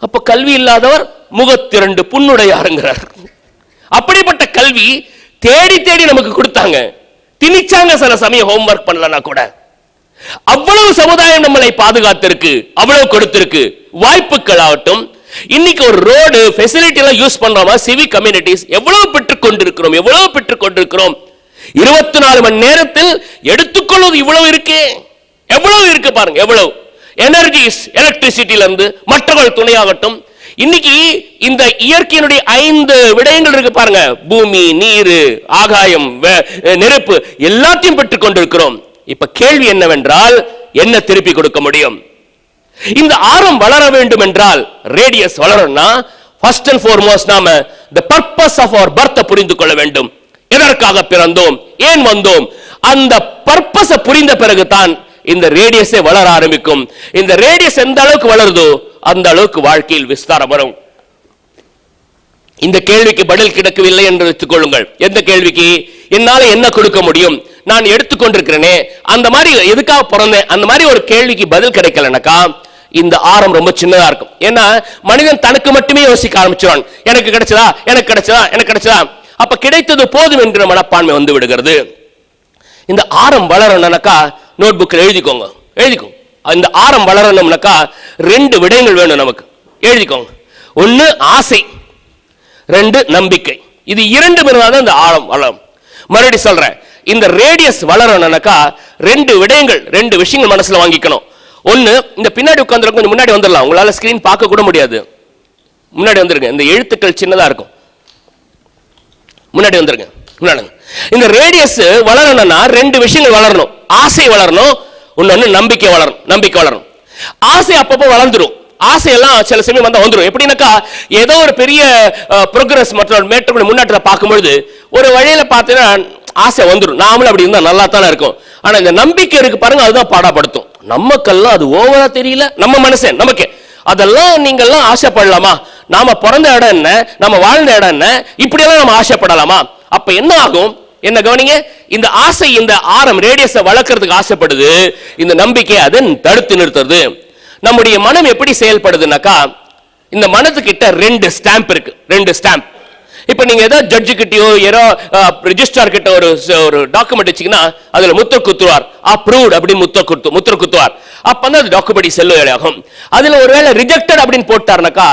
அப்ப கல்வி இல்லாதவர் முகத்திரண்டு புண்ணுடையாருங்கிறார். அப்படிப்பட்ட கல்வி தேடி தேடி நமக்கு கொடுத்தாங்க, திணிச்சாங்க. சில சமயம் ஹோம்வொர்க் பண்ணலனா கூட அவ்வளவு சமுதாயம் நம்மளை பாதுகாத்திருக்கு, அவ்வளவு கொடுத்திருக்கு. வாய்ப்புகள் ஆகட்டும், இன்னைக்கு ஒரு ரோடு ஃபெசிலிட்டி எல்லாம் யூஸ் பண்றோமா, சிவிக் கம்யூனிட்டிஸ் எவ்வளவு பெற்றுக் கொண்டிருக்கிறோம், எவ்வளவு பெற்றுக் கொண்டிருக்கிறோம். 24 மணி நேரத்தில் எடுத்துக்கொள்வது இவ்வளவு இருக்கு, எவ்வளவு இருக்கு பாருங்க. எவ்வளவு எனர்ஜிஸ், எலக்ட்ரிசிட்டில இருந்து மற்றவர்கள் துணையாகட்டும். இன்னைக்கு இந்த இயற்கையினுடைய 5 விடயங்கள் இருக்கு பாருங்க, பூமி, நீர், ஆகாயம், நெருப்பு, எல்லாத்தையும் பெற்றுக் கொண்டிருக்கிறோம். இப்ப கேள்வி என்னவென்றால், என்ன திருப்பி கொடுக்க முடியும்? இந்த ஆரம் வளர வேண்டும் என்றால், ரேடியஸ் வளரணும்னா ஃபர்ஸ்ட் அண்ட் ஃபார்மோஸ்ட் நாம the purpose of our birth புரிந்து கொள்ள வேண்டும். எதற்காக பிறந்தோம், ஏன் வந்தோம், அந்த பர்பஸை புரிந்த பிறகுதான் இந்த ரேடியஸே வளர ஆரம்பிக்கும். இந்த ரேடியஸ் எந்த அளவுக்கு வளருதோ அந்த அளவுக்கு வாழ்க்கையில் விஸ்தாரம் வரும். இந்த கேள்விக்கு பதில் கிடைக்கவில்லை என்று வைத்துக் கொள்ளுங்கள். எந்த கேள்விக்கு? என்னால என்ன கொடுக்க முடியும், நான் எடுத்துக்கொண்டிருக்கிறேனே, அந்த மாதிரி எதுக்காக பிறந்தேன், அந்த மாதிரி ஒரு கேள்விக்கு பதில் கிடைக்கலனாக்கா இந்த ஆரம் ரொம்ப சின்னதா இருக்கும். ஏன்னா மனிதன் தனக்கு மட்டுமே யோசிக்க ஆரம்பிச்சிருவான். எனக்கு கிடைச்சதா, எனக்கு கிடைச்சதா, எனக்கு கிடைச்சதா, அப்ப கிடைத்தது போதும் என்ற மனப்பான்மை வந்து விடுகிறது. இந்த ஆரம் வளரணும்னாக்கா நோட் புக்கில் எழுதிக்கோங்க, எழுதிக்கோங்க. இந்த ஆரம் வளரணும்னாக்கா 2 விடயங்கள் வேணும் நமக்கு, எழுதிக்கோங்க. 1 ஆசை, 2 நம்பிக்கை. இது 2 இருந்தால் இந்த ஆழம் வளரும். மறுபடி சொல்றேன், இந்த ரேடியஸ் வளரணும்னாக்கா 2 விடயங்கள், 2 விஷயங்கள் மனசுல வாங்கிக்கணும். 1, இந்த பின்னாடி உட்கார்ந்து கொஞ்சம் முன்னாடி வந்துடலாம், உங்களால ஸ்கிரீன் பார்க்க கூட முடியாது. முன்னாடி வந்துருங்க, இந்த எழுத்துக்கள் சின்னதா இருக்கும். முன்னாடி வந்துருங்க, முன்னாடி. இந்த ரேடியஸ் வளரணும்னா 2 விஷயங்கள் வளரணும். ஆசை வளரணும், இன்னொன்னு நம்பிக்கை வளரணும். நம்பிக்கை வளரணும். ஆசை அப்பப்போ வளர்ந்துடும். ஆசையெல்லாம் சில சமயம் வந்தா வந்துடும். எப்படின்னாக்கா ஏதோ ஒரு பெரிய ப்ரோக்ரஸ் மற்ற மேற்கொண்டு முன்னேற்றத்தை பார்க்கும்பொழுது ஒரு வழியில பார்த்தீங்கன்னா ஆசை வந்துடும். நாமளும் அப்படி இருந்தா நல்லா தானே இருக்கும். ஆனா இந்த நம்பிக்கை இருக்கு பாருங்க, அதுதான் பாடப்படுத்தும். நமக்கெல்லாம் அது ஓவரா தெரியல, நம்ம மனசே நமக்கு அதெல்லாம் நீங்கெல்லாம் ஆசைப்படலாமா, நாம பிறந்த இடம் என்ன, நம்ம வாழ்ந்த இடம் என்ன, இப்படியெல்லாம் நம்ம ஆசைப்படலாமா? அப்ப என்ன ஆகும், என்ன கவனிங்க, இந்த ஆசை, இந்த ஆரம் ரேடியஸை வளர்க்கறதுக்கு ஆசைப்படுது, இந்த நம்பிக்கை அதை தடுத்து நிறுத்துறது. நம்முடைய மனம் எப்படி செயல்படுதுனாக்கா, இந்த மனத்துக்கிட்ட 2 ஸ்டாம்ப் இருக்கு. 2 ஸ்டாம்ப். இப்ப நீங்க ஏதோ ஜட்ஜு கிட்டயோ ஏதோ ரிஜிஸ்ட்ரார் கிட்ட ஒரு டாக்குமெண்ட் வச்சீங்கன்னா அதுல முத்திரை குத்துவார், அப்ரூவ்ட் அப்படின்னு முத்திரை குத்துவார். அப்பதான் அது டாக்குமெண்ட் செல்லுபடியாகும். அதுல ஒருவேளை ரிஜெக்டட் அப்படின்னு போட்டாருனாக்கா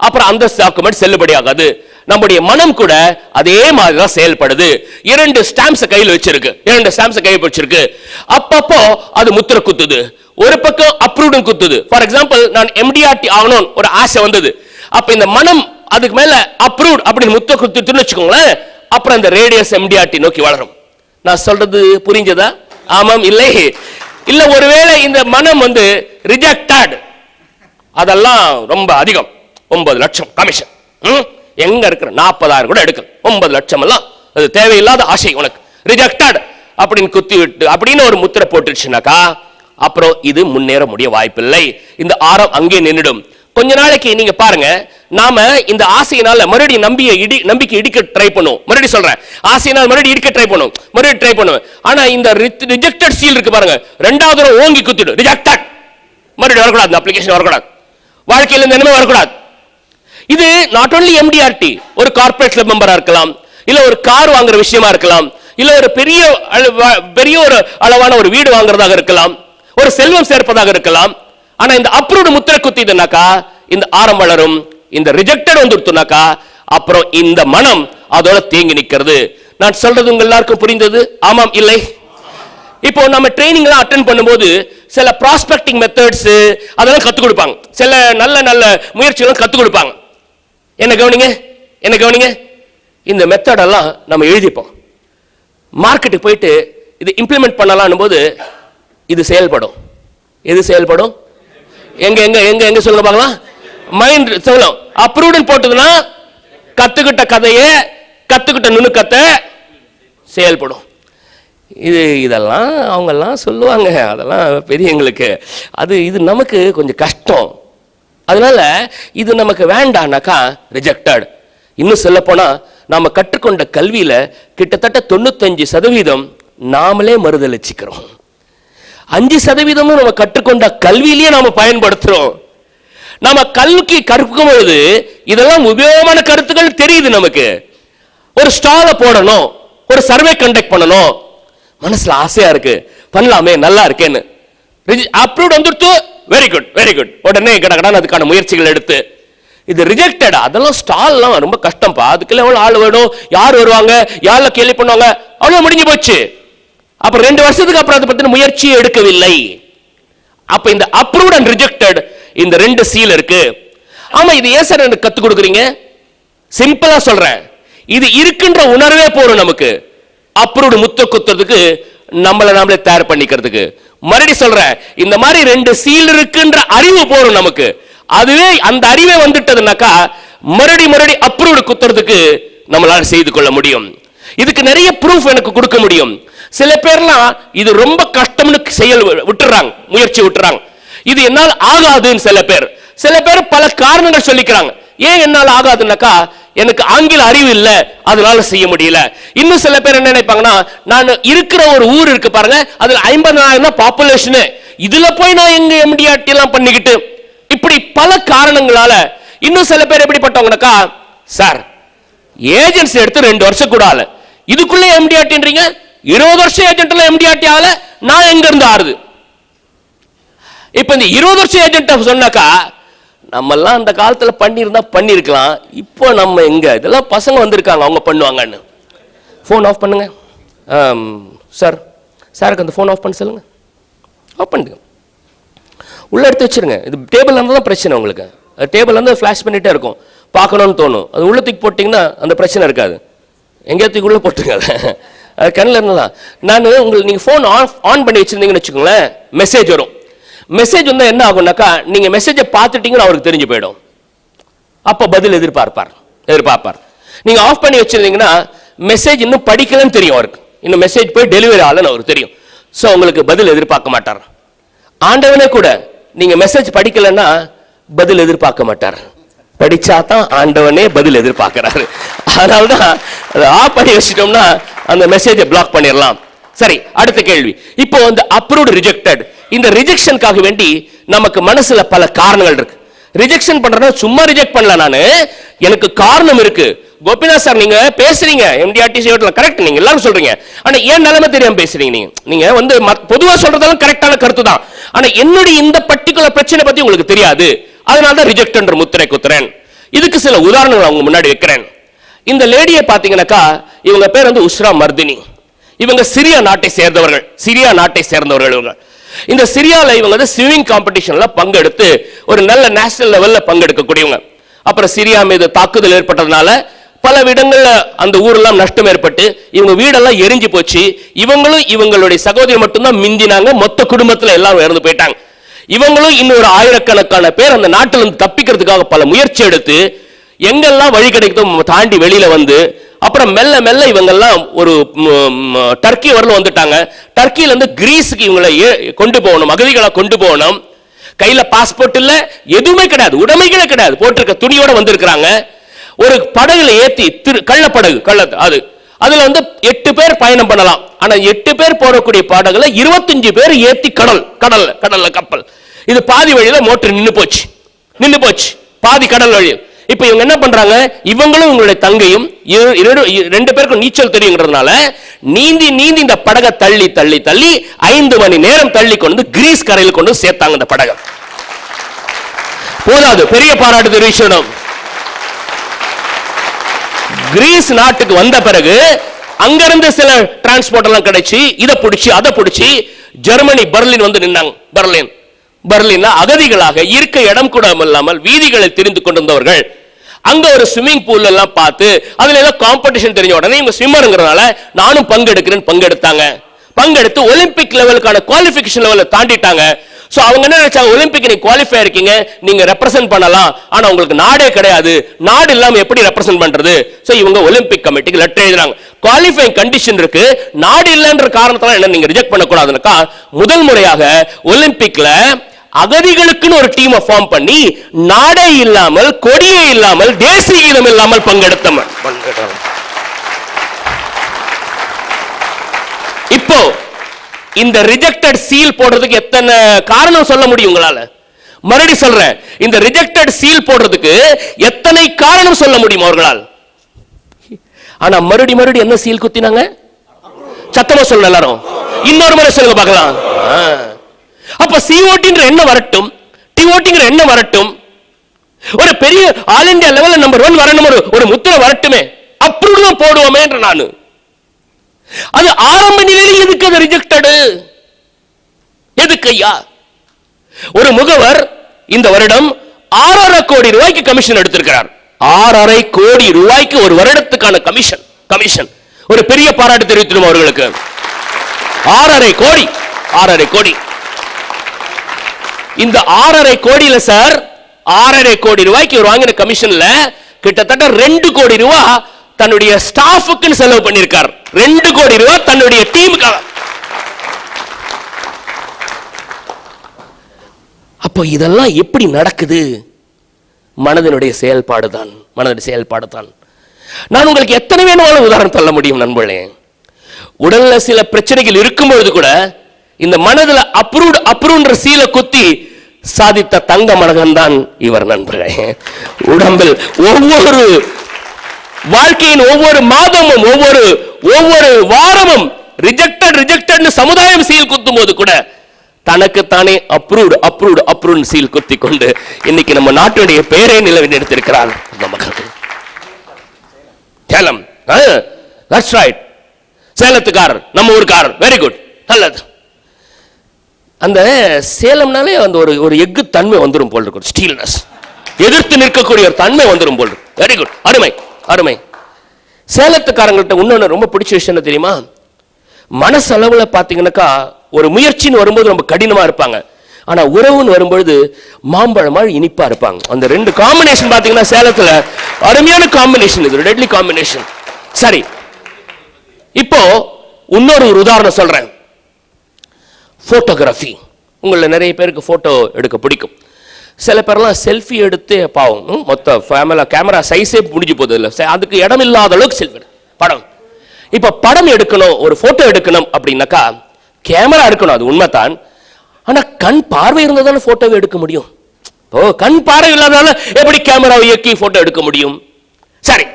அப்புறம் அந்த டாக்குமெண்ட் செல்லுபடி ஆகாது. நம்முடைய மனம் கூட அதே மாதிரி தான் செயல்படுது. 2 ஸ்டாம்ப்ஸ் கையில் வச்சிருக்கு. அப்பப்போ அது முத்திரை குத்துது. ஒரு பக்கம் அப்ரூவ்டு குத்துது. ஃபார் எக்ஸாம்பிள் நான் MDRT ஆகணும் ஒரு ஆசை வந்தது. அப்ப இந்த மனம் அதுக்கு மேல அப்ரூவ்ட் அப்படின்னு முத்திரை குத்துன்னு வச்சுக்கோங்களேன். அப்புறம் இந்த ரேடியஸ் MDRT நோக்கி வளரும். நான் சொல்றது புரிஞ்சதா? ஆமாம் இல்லை இல்ல ஒருவேளை இந்த மனம் ரிஜெக்டட், அதெல்லாம் ரொம்ப அதிகம், 9 லட்சம் கமிஷன் எங்க இருக்கிற 40,000 கூட எடுக்க 9 லட்சம் எல்லாம் அது தேவையில்லாத ஆசை உனக்கு ரிஜெக்டட் அப்படின்னு குத்தி விட்டு அப்படின்னு ஒரு முத்திரை போட்டுச்சுனாக்கா அப்புறம் இது முன்னேற முடிய வாய்ப்பில்லை. இந்த ஆரம் அங்கே நின்றுடும். கொஞ்ச நாளைக்கு நீங்க பாருங்க, நாம இந்த ஆசையினால மறுபடியும் நம்பிக்கை இடிக்க ட்ரை பண்ணுவோம். மறுபடியும் சொல்றேன், ஆசையினால் மறுபடியும் இடிக்க ட்ரை பண்ணுவோம். ஆனா இந்த ரிஜெக்டட் சீல் இருக்கு பாருங்க, 2வது தடவை ஓங்கி குத்திடும், ரிஜெக்டட். மறுபடியும் வரக்கூடாது, இந்த அப்ளிகேஷன் வரக்கூடாது, வாழ்க்கையில் இந்த நிலைமை வரக்கூடாது. இது நாட் ஓன்லி MDRT, ஒரு கார்ப்பரேட் மெம்பரா இருக்கலாம், இல்ல ஒரு கார் வாங்குற விஷயமா இருக்கலாம், இல்ல ஒரு பெரிய ஒரு அளவான ஒரு வீடு வாங்குறதாக இருக்கலாம், ஒரு செல்வம் சேர்ப்பதாக இருக்கலாம். ஆனா இந்த அப்ரூவ்டு முத்திரை குத்திதுனாக்கா இந்த ஆரம் வளரும். இந்த ரிஜெக்டட் வந்துடுத்துனாக்கா அப்புறம் இந்த மனம் அதோட தேங்கி நிக்கிறது. நான் சொல்றது உங்க எல்லாருக்கும் புரிந்தது? ஆமாம் இல்லை? இப்போ நம்ம ட்ரைனிங் எல்லாம் அட்டெண்ட் பண்ணும்போது சில ப்ராஸ்பெக்டிங் மெத்தட்ஸ் அதெல்லாம் கத்துக் கொடுப்பாங்க. சில நல்ல முயற்சிகளும் கத்துக் கொடுப்பாங்க. என்ன கவனிங்க, இந்த மெத்தடெல்லாம் நம்ம எழுதிப்போம். மார்க்கெட்டுக்கு போயிட்டு இது இம்ப்ளிமெண்ட் பண்ணலாம் போது இது செயல்படும். எது செயல்படும்? எங்க சொல்லுங்க பார்க்கலாம். மைண்ட் சொல்லணும். அப்ரூவ்டு போட்டதுன்னா கத்துக்கிட்ட கதையை கத்துக்கிட்ட நுணுக்கத்தை செயல்படும். இதெல்லாம் அவங்க எல்லாம் சொல்லுவாங்க, அதெல்லாம் பெரியவங்களுக்கு. இது நமக்கு கொஞ்சம் கஷ்டம். அதனால இது நமக்கு வேண்டாம்னாக்கா ரிஜெக்டட். இன்னும் சொல்ல போனா நாம கற்றுக்கொண்ட கல்வியில கிட்டத்தட்ட 95% நாமளே மறுதலிச்சுக்கிறோம். 5% நம்ம கற்றுக்கொண்ட கல்வியிலேயே நாம பயன்படுத்துறோம். நம்ம கல்விக்கு கற்கும் பொழுது இதெல்லாம் உபயோகமான கருத்துக்கள் தெரியுது நமக்கு. ஒரு ஸ்டால போடணும், ஒரு சர்வே கண்டக்ட் பண்ணணும், மனசுல ஆசையா இருக்கு, பண்ணலாமே, நல்லா இருக்கேன்னு. அப்ரூவ்ட் வந்துட்டு வெரி குட் உடனே கடகடான அதுக்கான முயற்சிகள் எடுத்து. இது ரிஜெக்டட், அதெல்லாம் ஸ்டால்லாம் ரொம்ப கஷ்டம்ப்பா, அதுக்கெல்லாம் எவ்வளவு ஆள் வேணும், யார் வருவாங்க, யாரெல்லாம் கேள்வி பண்ணுவாங்க, அவ்வளவு முடிஞ்சு போச்சு. அப்புறம் 2 வருஷத்துக்கு அப்புறம் அதை பத்தின முயற்சியை எடுக்கவில்லை. அப்ப இந்த அப்ரூவ்ட் அண்ட் ரிஜெக்டட் இந்த 2 சீல் இருக்கு. ஆமா, இது ஏன் சார் எனக்கு கத்து கொடுக்குறீங்க? சிம்பிளா சொல்றேன், இது இருக்கின்ற உணர்வே போறோம் நமக்கு அப்ரூவ்டு முத்திரை குத்துறதுக்கு, நம்மளே தயார் பண்ணிக்கிறதுக்கு. மறுபடியும் சொல்றேன், இந்த மாதிரி 2 சீல் இருக்குன்ற அறிவு போறோம் நமக்கு. அதுவே அந்த அறிவே வந்துட்டதுனாக்கா மறுபடி அப்ரூவ்டு குத்துறதுக்கு நம்மளால செய்து கொள்ள முடியும். இதுக்கு நிறைய ப்ரூஃப் எனக்கு கொடுக்க முடியும். சில பேர்லாம் இது ரொம்ப கஷ்டம்னு விட்டுறாங்க, முயற்சி விட்டுறாங்க. இது என்னால் ஆகாதுன்னு சில பேர் பல காரணங்கள் சொல்லிக்கிறாங்க. ஏன் என்னால் ஆகாதுன்னாக்கா எனக்கு ஆங்கில அறிவு இல்ல, அதனால செய்ய முடியல. இன்னும் சில பேர் என்ன நினைப்பாங்கன்னா, நான் இருக்கிற ஒரு ஊர் இருக்கு பாருங்க, அதுல 50,000 பாப்புலேஷன், இதுல போய் நான் எங்க MDRT எல்லாம் பண்ணிக்கிட்டு, இப்படி பல காரணங்களால. இன்னும் சில பேர் எப்படிப்பட்டவங்கனாக்கா, சார் ஏஜென்சி எடுத்து 2 வருஷம் கூட ஆகல, இதுக்குள்ள MDRTன்றீங்க, 20 வருஷம் ஏஜென்ட்ல MDRT ஆகல, நான் எங்க இருந்து ஆறுது? இப்ப இந்த 20 வருஷம் ஏஜென்ட் சொன்னாக்கா நம்ம எல்லாம் அந்த காலத்துல பண்ணிருக்கலாம். இப்போ நம்ம எங்க, இதெல்லாம் பசங்க வந்திருக்காங்க, அவங்க பண்ணுவாங்கன்னு. போன் ஆஃப் பண்ணுங்க சாருக்கு அந்த போன் ஆஃப் பண்ண சொல்லுங்க. ஆஃப் பண்ணுங்க, உள்ள எடுத்து வச்சிருங்க. இது டேபிள் இருந்தால் தான் பிரச்சனை உங்களுக்கு. டேபிள் வந்து ஃபிளாஷ் பண்ணிட்டே இருக்கும், பார்க்கணும்னு தோணும். அது உள்ள தூக்கி போட்டிங்கன்னா அந்த பிரச்சனை இருக்காது. எங்கேயா தூக்கி உள்ள போட்டுருங்க, அது கண்ணில் இருந்ததான். நீங்கள் ஃபோன் ஆன் பண்ணி வச்சிருந்தீங்கன்னு வச்சுக்கோங்களேன், மெசேஜ் வரும். மெசேஜ் வந்து என்ன ஆகும்னாக்கா, நீங்க மெசேஜை பார்த்துட்டீங்கன்னு அவருக்கு தெரிஞ்சு போயிடும். அப்ப பதில் எதிர்பார்ப்பார். நீங்க ஆஃப் பண்ணி வச்சிருந்தீங்கன்னா மெசேஜ் இன்னும் படிக்கலன்னு தெரியும் அவருக்கு, இன்னும் மெசேஜ் போய் டெலிவரி ஆகலன்னு அவருக்கு தெரியும். ஸோ உங்களுக்கு பதில் எதிர்பார்க்க மாட்டார். ஆண்டவனே கூட நீங்க மெசேஜ் படிக்கலன்னா பதில் எதிர்பார்க்க மாட்டார், படிச்சாதான் ஆண்டவனே பதில் எதிர்பார்க்கிறாரு. அதனால்தான் அதை ஆஃப் பண்ணி வச்சிட்டோம்னா அந்த மெசேஜை பிளாக் பண்ணிடலாம். சரி, அடுத்த கேள்வி. இப்போ இந்த அப்ரூவ்ட் ரிஜெக்டட், இந்த ரிஜெக்ஷனுக்காக வேண்டி நமக்கு மனசுல பல காரணங்கள் இருக்கு. ரிஜெக்ஷன் பண்றேன்னா சும்மா ரிஜெக்ட் பண்ணல, நானு எனக்கு காரணம் இருக்கு. கோபிநாத் சார் நீங்க பேசுறீங்க எம்டிஆர்டிசி கரெக்ட், நீங்க எல்லாரும் சொல்றீங்க. ஆனா ஏன் நிலைமை தெரியாம பேசுறீங்க. நீங்க வந்து பொதுவா சொல்றதெல்லாம் கரெக்டான கருத்து தான். ஆனா என்னுடைய இந்த பர்டிகுலர் பிரச்சனை பத்தி உங்களுக்கு தெரியாது, அதனால தான் ரிஜெக்ட் என்ற முத்திரை குத்துறேன். இதுக்கு சில உதாரணங்கள் அவங்க முன்னாடி வைக்கிறேன். இந்த லேடியை பாத்தீங்கன்னாக்கா இவங்க பேர் வந்து உஸ்ரா மர்தினி. இவங்க சிரியா நாட்டை சேர்ந்தவர்கள் இவங்க. இந்த சிரியால இவங்க வந்து ஸ்விமிங் காம்படிஷன்ல பங்கெடுத்து ஒரு நல்ல நேஷனல் லெவல்ல பங்கெடுக்கக்கூடியவங்க. அப்புறம் சிரியா மீது தாக்குதல் ஏற்பட்டதுனால பல இடங்கள்ல அந்த ஊரெல்லாம் நஷ்டம் ஏற்பட்டு இவங்க வீடெல்லாம் எரிஞ்சு போச்சு. இவங்களும் இவங்களுடைய சகோதரி மட்டும்தான் மிந்தினாங்க. மொத்த குடும்பத்துல எல்லாரும் இறந்து போயிட்டாங்க. இவங்களும் இன்னொரு ஆயிரக்கணக்கான பேர் அந்த நாட்டில் இருந்து தப்பிக்கிறதுக்காக பல முயற்சி எடுத்து எங்கெல்லாம் வழி கிடைக்குதோ தாண்டி வெளியில வந்து அப்புறம் மெல்ல மெல்ல இவங்கெல்லாம் ஒரு டர்க்கி வரல வந்துட்டாங்க. டர்க்கியில இருந்து கிரீஸுக்கு இவங்களை கொண்டு போகணும், அகதிகளை கொண்டு போகணும். கையில பாஸ்போர்ட் இல்ல, எதுவுமே கிடையாது, உடைமைகளே கிடையாது, போட்டிருக்க துணியோட வந்திருக்கிறாங்க. ஒரு படகுல ஏத்தி கள்ளப்படகு அதுல வந்து 8 பேர் பயணம் பண்ணலாம். ஆனா 8 பேர் போறக்கூடிய படகுல 25 பேர் ஏத்தி கடல்ல கப்பல். இது பாதி வழியில மோட்டர் நின்னு போச்சு பாதி கடல் வழியில். இப்ப இவங்க என்ன பண்றாங்க, இவங்களும் இவங்களுடைய தங்கையும் 2 பேருக்கும் நீச்சல் தெரியுங்கிறதுனால நீந்தி இந்த படகை தள்ளி 5 மணி நேரம் தள்ளி கொண்டு கிரீஸ் கரையில் கொண்டு சேர்த்தாங்க. இந்த படகை போதாது, பெரிய பாராட்டு தெரிவிக்கணும். கிரீஸ் நாட்டுக்கு வந்த பிறகு அங்கிருந்து சில டிரான்ஸ்போர்ட் எல்லாம் கிடைச்சி இதை பிடிச்சி அதை பிடிச்சி ஜெர்மனி பெர்லின் வந்து நின்னாங்க. பெர்லின் அகதிகளாக இருக்க இடம் கூட இல்லாமல் வீதிகளை தெரிந்து கொண்டிருந்தவர்கள் அங்க ஒரு ஸ்விமிங் பூல் எல்லாம் பார்த்து அதுல ஏதோ காம்படிஷன் தெரிஞ்ச உடனே இவங்க ஸ்விம்மருங்கிறதுனால நானும் பங்கெடுத்தாங்க. பங்கெடுத்து ஒலிம்பிக் லெவலுக்கான குவாலிஃபிகேஷன் லெவலை தாண்டிட்டாங்க. சோ அவங்க என்ன நினைச்சாங்க, ஒலிம்பிக் நீங்க குவாலிஃபை இருக்கீங்க, நீங்க ரெப்ரசென்ட் பண்ணலாம், ஆனா உங்களுக்கு நாடே கிடையாது, நாடு இல்லாம எப்படி ரெப்ரசென்ட் பண்றது? சோ இவங்க ஒலிம்பிக் கமிட்டிக்கு லெட்டர் எழுதுறாங்க. குவாலிஃபைங் கண்டிஷன் இருக்கு, நாடு இல்லைன்ற காரணத்தால என்ன நீங்க ரிஜெக்ட் பண்ணக்கூடாதுன்னா முதல் முறையாக ஒலிம்பிக்ல அகதிகளுக்குன்னு ஒரு டீமை ஃபார்ம் பண்ணி நாடே இல்லாமல் கொடியே இல்லாமல் தேசிய கீதம் இல்லாமல் பங்கெடுத்த. இப்போ இந்த ரிஜெக்டட் சீல் போடுறதுக்கு எத்தனை காரணம் சொல்ல முடியும் உங்களால? மறுபடி சொல்றேன், இந்த ரிஜெக்டட் சீல் போடுறதுக்கு எத்தனை காரணம் சொல்ல முடியும் அவர்களால்? ஆனா மறுபடி என்ன சீல் குத்தினாங்க? சத்தமா சொல்ல எல்லாரும், இன்னொரு முறை சொல்லுங்க பார்க்கலாம். அப்ப சிஓடிங்கிற என்ன வரட்டும், டிஓடிங்கிற என்ன வரட்டும், ஒரு பெரிய ஆல் இந்தியா லெவல்ல நம்பர் 1 வரணும், ஒரு முத்திரை வரட்டுமே, அப்ரூவ் போடுவோமே என்று நான். அது ஆரம்ப நிலையில் எதுக்கு அது ரிஜெக்டட்? எதுக்கு ஐயா? ஒரு முகவர் இந்த வருடம் 6.5 கோடி ரூபாய்க்கு கமிஷன் எடுத்திருக்கிறார். 6.5 கோடி ரூபாய்க்கு ஒரு வருடத்துக்கான கமிஷன். ஒரு பெரிய பாராட்டு தெரிவித்திடும் அவர்களுக்கு. 6.5 கோடி. இந்த 6.5 கோடியில சார் 6.5 கோடி ரூபாய்க்கு ஒரு வாங்கின கமிஷன்ல கிட்டத்தட்ட 2 கோடி ரூபாய் தன்னுடைய ஸ்டாஃபுக்கு செலவு பண்ணிருக்கார். 2 கோடி ரூபாய் தன்னுடைய டீமுக்காக. அப்போ இதெல்லாம் எப்படி நடக்குது? மனதினுடைய செயல்பாடு தான். நான் உங்களுக்கு எத்தனை வேணுமாலும் உதாரணம் சொல்ல முடியும் நண்பர்களே. உடல்ல சில பிரச்சனைகள் இருக்கும்போது கூட இந்த மனதில் அப்ரூவ்ன்ற சீலை குத்தி சாதித்த தங்க மனகன் தான் இவர் நண்பர்களே. உடம்பில் ஒவ்வொரு வாழ்க்கையின் ஒவ்வொரு மாதமும் ஒவ்வொரு வாரமும் ரிஜெக்டட் சமுதாயம் சீல் குத்தும் போது கூட தனக்கு தானே அப்ரூவ்ட் சீல் குத்தி கொண்டு இன்னைக்கு நம்ம நாட்டுடைய பெயரை நிலவி எடுத்திருக்கிறார். சேலம், தட்ஸ் ரைட், சேலத்துக்காரர், நம்ம ஊருக்காரர், வெரி குட், நல்லது. அந்த சேலம்னாலே அந்த ஒரு எஃகு தன்மை வந்துடும் போல் இருக்கும், ஸ்டீல்னஸ், எதிர்த்து நிற்கக்கூடிய ஒரு தன்மை வந்துடும் போல். வெரி குட், அருமை. சேலத்துக்காரங்கள்ட்ட இன்னொன்று ரொம்ப பிடிச்ச விஷயம் என்ன தெரியுமா? மனசளவுல பாத்தீங்கன்னாக்கா ஒரு முயற்சின்னு வரும்போது ரொம்ப கடினமா இருப்பாங்க, ஆனா உறவுன்னு வரும்பொழுது மாம்பழமாள் இனிப்பா இருப்பாங்க. அந்த 2 காம்பினேஷன் பாத்தீங்கன்னா சேலத்துல அருமையான காம்பினேஷன், இது டெட்லி காம்பினேஷன். சரி, இப்போ இன்னொரு உதாரணம் சொல்றேன். போட்டோகிராஃபி. உங்கள நிறைய பேருக்கு போட்டோ எடுக்க பிடிக்கும். சில பேர்லாம் செல்ஃபி எடுத்து பாவம் மொத்த கேமரா சைஸே முடிஞ்சு போகுது இல்லை, அதுக்கு இடம் இல்லாத அளவுக்கு செல்ஃபி படம். இப்ப படம் எடுக்கணும், ஒரு போட்டோ எடுக்கணும் அப்படின்னாக்கா கேமரா இருக்கணும், அது உண்மைதான். ஆனா கண் பார்வை இருந்தாலும் போட்டோவை எடுக்க முடியும். கண் பார்வை இல்லாதனால எப்படி கேமராவை இயக்கி போட்டோ எடுக்க முடியும்? சரி,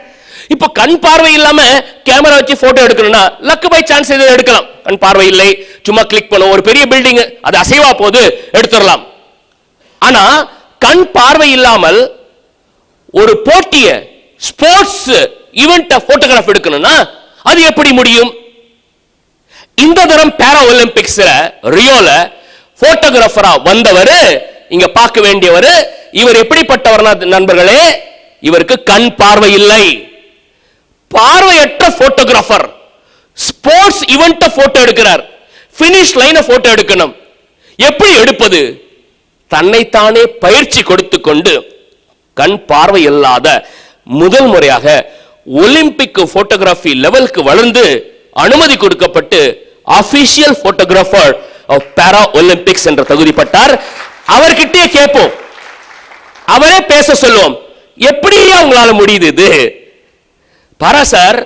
இப்போ கண் பார்வை இல்லாம கேமரா வச்சு போட்டோ எடுக்கணும்னா லக் பை சான்ஸ் இதை எடுக்கலாம். கண் பார்வை இல்லை, சும்மா கிளிக் பண்ணும், ஒரு பெரிய பில்டிங் அது அசைவா போது எடுத்துடலாம். ஆனா கண் பார்வை இல்லாமல் ஒரு போட்டிய ஸ்போர்ட்ஸ் ஈவென்ட் போட்டோகிராஃப் எடுக்கணும்னா அது எப்படி முடியும்? இந்த தரம் பாரா ஒலிம்பிக்ஸ்ல ரியோல போட்டோகிராஃபரா வந்தவர், இங்க பார்க்க வேண்டியவர். இவர் எப்படிப்பட்டவர் நண்பர்களே? இவருக்கு கண் பார்வை இல்லை, பார்வையற்ற போட்டோகிராஃபர். ஸ்போர்ட்ஸ் ஈவென்ட் போட்டோ எடுக்கிறார், பினிஷ் லைன போட்டோ எடுக்கணும். எப்படி எடுப்பது? தன்னைத்தானே பயிற்சி கொடுத்து கொண்டு கண் பார்வை இல்லாத முதல் முறையாக ஒலிம்பிக் போட்டோகிராஃபி லெவலுக்கு வளர்ந்து அனுமதி கொடுக்கப்பட்டு official photographer of para Olympics என்ற தகுதி பட்டார். அவர்கிட்டே கேட்போம், அவரே பேச சொல்லுவோம், எப்படி அவங்களால முடியுது இது? பாரா சார்,